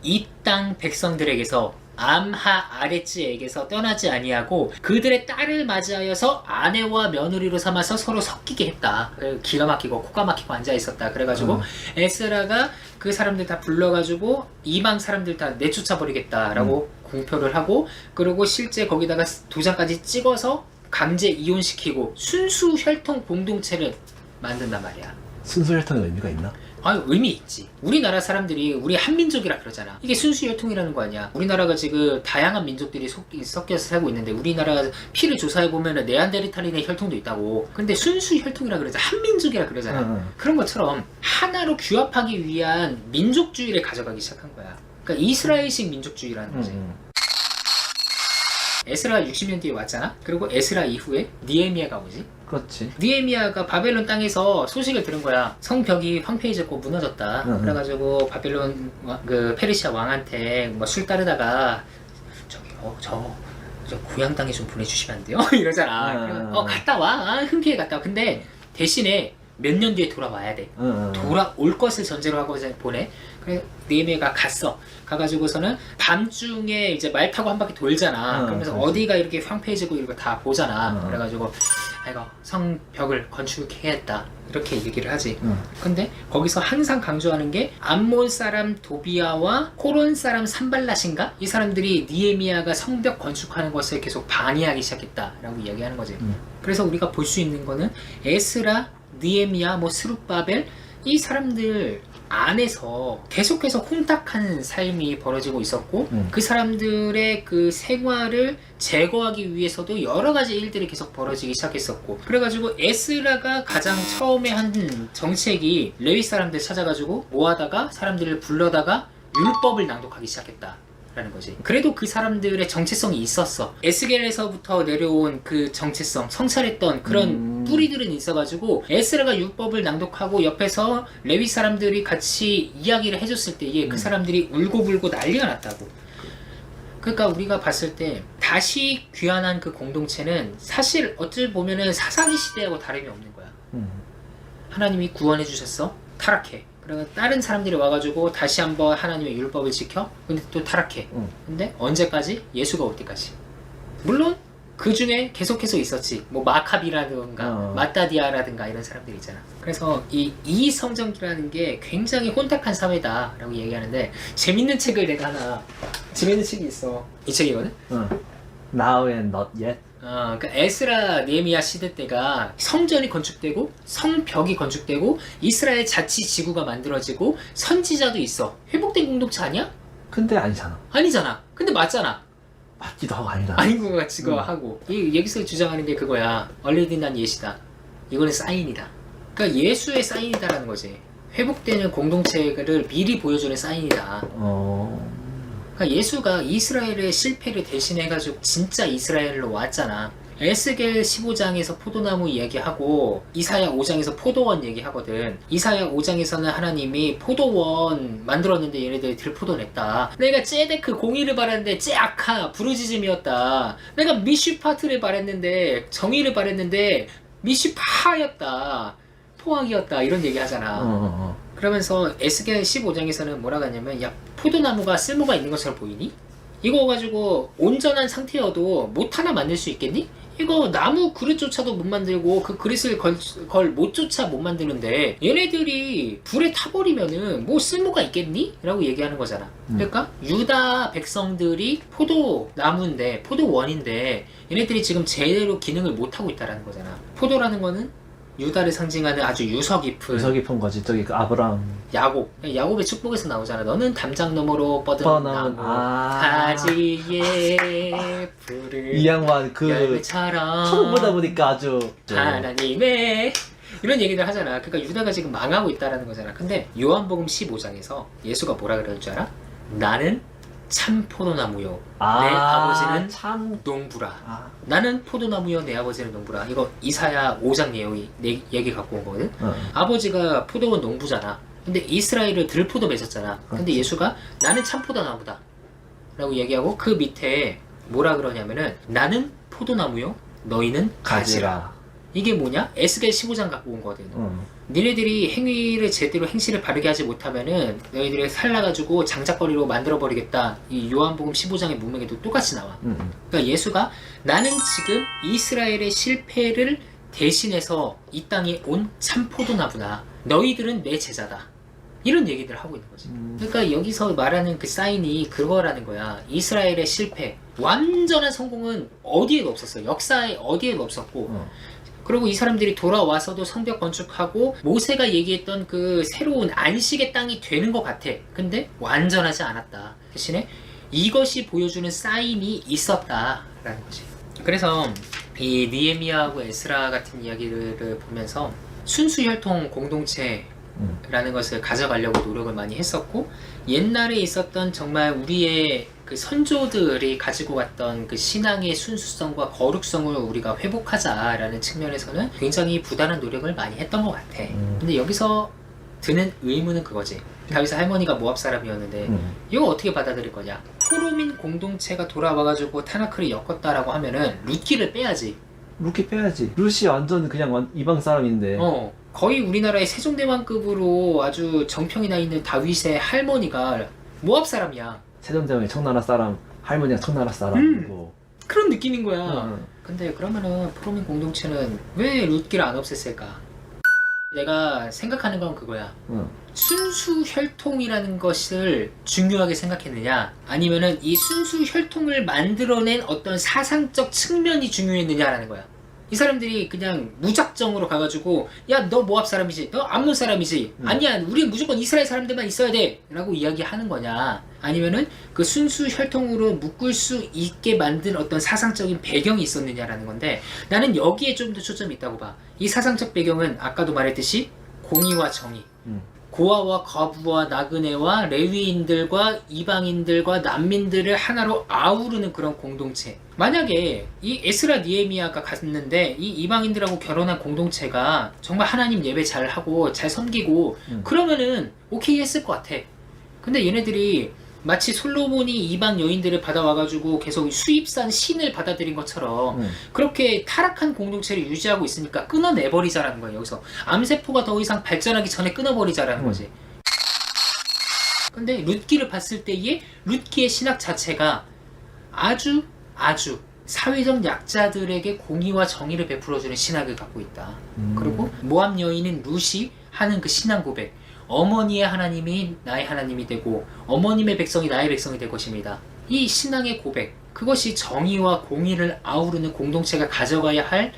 이 땅 백성들에게서 암하아레츠에게서 떠나지 아니하고 그들의 딸을 맞이하여서 아내와 며느리로 삼아서 서로 섞이게 했다. 기가 막히고 코가 막히고 앉아있었다. 그래가지고 에스라가 그 사람들 다 불러가지고 이방 사람들 다 내쫓아 버리겠다라고 공표를 하고 그리고 실제 거기다가 도장까지 찍어서 강제 이혼시키고 순수 혈통 공동체를 만든단 말이야. 순수 혈통의 의미가 있나? 아유, 의미 있지. 우리나라 사람들이 우리 한민족이라 그러잖아. 이게 순수 혈통이라는 거 아니야. 우리나라가 지금 다양한 민족들이 섞여서 살고 있는데 우리나라 피를 조사해보면 네안데르탈인의 혈통도 있다고. 근데 순수 혈통이라 그러잖아. 한민족이라 그러잖아. 그런 것처럼 하나로 규합하기 위한 민족주의를 가져가기 시작한 거야. 그러니까 이스라엘식 민족주의라는 거지. 에스라가 60년 뒤에 왔잖아. 그리고 에스라 이후에 느헤미야가 오지. 그렇지. 느헤미야가 바벨론 땅에서 소식을 들은 거야. 성벽이 황폐해졌고 무너졌다. 그래가지고 바벨론 그 페르시아 왕한테 뭐 술 따르다가 저기요 저 고향 땅에 좀 보내주시면 안 돼요? 이러잖아. 갔다 와. 흔쾌히 갔다 와. 근데 대신에 몇 년 뒤에 돌아와야 돼. 돌아올 것을 전제로 하고 보내. 그래 느헤미야가 갔어. 가가지고서는 밤중에 이제 말 타고 한 바퀴 돌잖아. 그러면서 그렇지. 어디가 이렇게 황폐해지고 이런 거 다 보잖아. 그래가지고 아이고 성벽을 건축해야겠다 이렇게 얘기를 하지. 근데 거기서 항상 강조하는 게 암몬 사람 도비아와 호론 사람 산발랏인가? 이 사람들이 느헤미야가 성벽 건축하는 것을 계속 방해하기 시작했다라고 이야기하는 거지. 그래서 우리가 볼 수 있는 거는 에스라, 느헤미야, 뭐 스룹바벨 이 사람들 안에서 계속해서 혼탁한 삶이 벌어지고 있었고 그 사람들의 그 생활을 제거하기 위해서도 여러 가지 일들이 계속 벌어지기 시작했었고 그래가지고 에스라가 가장 처음에 한 정책이 레위 사람들 찾아가지고 모아다가 사람들을 불러다가 율법을 낭독하기 시작했다 라는 거지. 그래도 그 사람들의 정체성이 있었어. 에스겔에서부터 내려온 그 정체성, 성찰했던 그런 뿌리들은 있어가지고 에스라가 율법을 낭독하고 옆에서 레위 사람들이 같이 이야기를 해줬을 때에 그 사람들이 울고불고 난리가 났다고. 그러니까 우리가 봤을 때 다시 귀환한 그 공동체는 사실 어찌 보면은 사사기 시대하고 다름이 없는 거야. 하나님이 구원해 주셨어. 타락해. 그러면 다른 사람들이 와가지고 다시 한번 하나님의 율법을 지켜? 근데 또 타락해. 근데 언제까지? 예수가 올 때까지. 물론 그 중에 계속해서 있었지. 뭐 마카비라든가 마따디아라든가 이런 사람들이 있잖아. 그래서 이 성전이라는 게 굉장히 혼탁한 사회다라고 얘기하는데 재밌는 책을 내가 하나 재밌는 책이 있어. 이 책이거든? Now and not yet. 그러니까 에스라 느헤미야 시대 때가 성전이 건축되고 성벽이 건축되고 이스라엘 자치 지구가 만들어지고 선지자도 있어. 회복된 공동체 아니야? 근데 아니잖아. 아니잖아. 근데 맞잖아. 맞기도 하고 아니다. 아닌 것 같지도 하고. 이 여기서 주장하는 게 그거야. 얼레딘난 예시다. 이거는 사인이다. 그러니까 예수의 사인이다라는 거지. 회복되는 공동체를 미리 보여주는 사인이다. 그러니까 예수가 이스라엘의 실패를 대신해가지고 진짜 이스라엘로 왔잖아. 에스겔 15장에서 포도나무 이야기하고 이사야 5장에서 포도원 얘기하거든. 이사야 5장에서는 하나님이 포도원 만들었는데 얘네들이 들포도 냈다. 내가 ጼ데크 공의를 바랐는데 째아카 부르짖음이었다. 내가 미슈파트를 바랬는데 정의를 바랬는데 미슈파였다. 포악이었다. 이런 얘기 하잖아. 그러면서 에스겔 15장에서는 뭐라고 하냐면 야 포도나무가 쓸모가 있는 것처럼 보이니? 이거 가지고 온전한 상태여도 못 하나 만들 수 있겠니? 이거 나무 그릇조차도 못 만들고 그 그릇을 걸 못조차 못 만드는데 얘네들이 불에 타버리면은 뭐 쓸모가 있겠니? 라고 얘기하는 거잖아. 그러니까 유다 백성들이 포도나무인데 포도원인데 얘네들이 지금 제대로 기능을 못하고 있다는 거잖아. 포도라는 거는 유다를 상징하는 아주 유서 깊은 거지. 저기 그 아브라함 야곱의 축복에서 나오잖아. 너는 담장 너머로 뻗은 나무 가지에 불을 이 양반 그 열매처럼 처음 보다 보니까 아주 하나님의 이런 얘기들 하잖아. 그러니까 유다가 지금 망하고 있다라는 거잖아. 근데 요한복음 15장에서 예수가 뭐라 그럴 줄 알아? 나는 참 포도나무요 내 아버지는 참 농부라. 나는 포도나무요 내 아버지는 농부라. 이거 이사야 5장 내용이 얘기 갖고 온 거거든. 아버지가 포도원 농부잖아. 근데 이스라엘을 들포도 맺었잖아. 근데 예수가 나는 참 포도나무다 라고 얘기하고 그 밑에 뭐라 그러냐면은 나는 포도나무요 너희는 가지라. 이게 뭐냐? 에스겔 15장 갖고 온 거거든. 니네들이 행위를 제대로 행실을 바르게 하지 못하면은 너희들이 살라가지고 장작거리로 만들어버리겠다. 이 요한복음 15장의 문맥에도 똑같이 나와. 그러니까 예수가 나는 지금 이스라엘의 실패를 대신해서 이 땅에 온 참 포도나무나 너희들은 내 제자다 이런 얘기들을 하고 있는 거지. 그러니까 여기서 말하는 그 사인이 그거라는 거야. 이스라엘의 실패, 완전한 성공은 어디에도 없었어. 역사에 어디에도 없었고 그리고 이 사람들이 돌아와서도 성벽 건축하고 모세가 얘기했던 그 새로운 안식의 땅이 되는 것 같아. 근데 완전하지 않았다. 대신에 이것이 보여주는 사인이 있었다라는 거지. 그래서 이 느헤미야하고 에스라 같은 이야기를 보면서 순수혈통 공동체라는 것을 가져가려고 노력을 많이 했었고, 옛날에 있었던 정말 우리의 그 선조들이 가지고 갔던 그 신앙의 순수성과 거룩성을 우리가 회복하자라는 측면에서는 굉장히 부단한 노력을 많이 했던 것 같아. 근데 여기서 드는 의문은 그거지. 다윗의 할머니가 모압 사람이었는데 이거 어떻게 받아들일 거냐. 포로민 공동체가 돌아와가지고 타나크를 엮었다라고 하면은 룻기를 빼야지. 룻기 빼야지. 룻이 완전 그냥 이방 사람인데. 거의 우리나라의 세종대왕급으로 아주 정평이 나 있는 다윗의 할머니가 모압 사람이야. 세종대왕이 청나라 사람, 할머니가 청나라 사람이고. 그런 느낌인 거야. 근데 그러면은 포로민 공동체는 왜 룻기를 안 없앴을까? 내가 생각하는 건 그거야. 순수 혈통이라는 것을 중요하게 생각했느냐, 아니면은 이 순수 혈통을 만들어낸 어떤 사상적 측면이 중요했느냐라는 거야. 이 사람들이 그냥 무작정으로 가가지고 야 너 모압 사람이지, 너 암몬 사람이지, 아니야 우리 무조건 이스라엘 사람들만 있어야 돼 라고 이야기하는 거냐, 아니면은 그 순수 혈통으로 묶을 수 있게 만든 어떤 사상적인 배경이 있었느냐라는 건데, 나는 여기에 좀 더 초점이 있다고 봐. 이 사상적 배경은 아까도 말했듯이 공의와 정의, 고아와 과부와 나그네와 레위인들과 이방인들과 난민들을 하나로 아우르는 그런 공동체. 만약에 이 에스라 느헤미야가 갔는데 이 이방인들하고 결혼한 공동체가 정말 하나님 예배 잘하고 잘 섬기고 그러면은 오케이 했을 것 같아. 근데 얘네들이 마치 솔로몬이 이방 여인들을 받아와가지고 계속 수입산 신을 받아들인 것처럼 그렇게 타락한 공동체를 유지하고 있으니까 끊어내버리자라는 거예요. 여기서 암세포가 더 이상 발전하기 전에 끊어버리자라는 거지. 근데 룻기를 봤을 때의 룻기의 신학 자체가 아주 사회적 약자들에게 공의와 정의를 베풀어주는 신학을 갖고 있다. 그리고 모압 여인인 룻이 하는 그 신앙 고백, 어머니의 하나님이 나의 하나님이 되고 어머님의 백성이 나의 백성이 될 것입니다. 이 신앙의 고백, 그것이 정의와 공의를 아우르는 공동체가 가져가야 할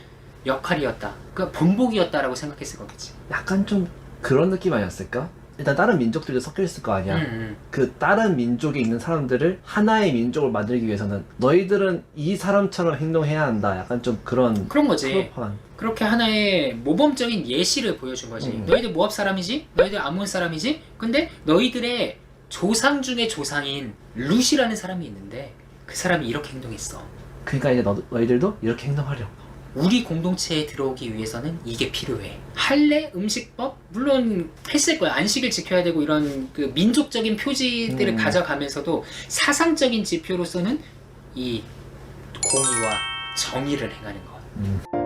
역할이었다. 그러니까 본보기였다라고 생각했을 거겠지. 약간 좀 그런 느낌 아니었을까? 일단 다른 민족들도 섞여 있을 거 아니야. 그 다른 민족에 있는 사람들을 하나의 민족을 만들기 위해서는 너희들은 이 사람처럼 행동해야 한다. 약간 좀 그런 거지. 프로판. 그렇게 하나의 모범적인 예시를 보여준 거지. 너희들 모압 사람이지? 너희들 암몬 사람이지? 근데 너희들의 조상 중에 조상인 룻이라는 사람이 있는데 그 사람이 이렇게 행동했어. 그러니까 이제 너희들도 이렇게 행동하려. 우리 공동체에 들어오기 위해서는 이게 필요해. 할례, 음식법? 물론 했을 거야. 안식을 지켜야 되고 이런 그 민족적인 표지들을 가져가면서도 사상적인 지표로서는 이 공의와 정의를 행하는 것.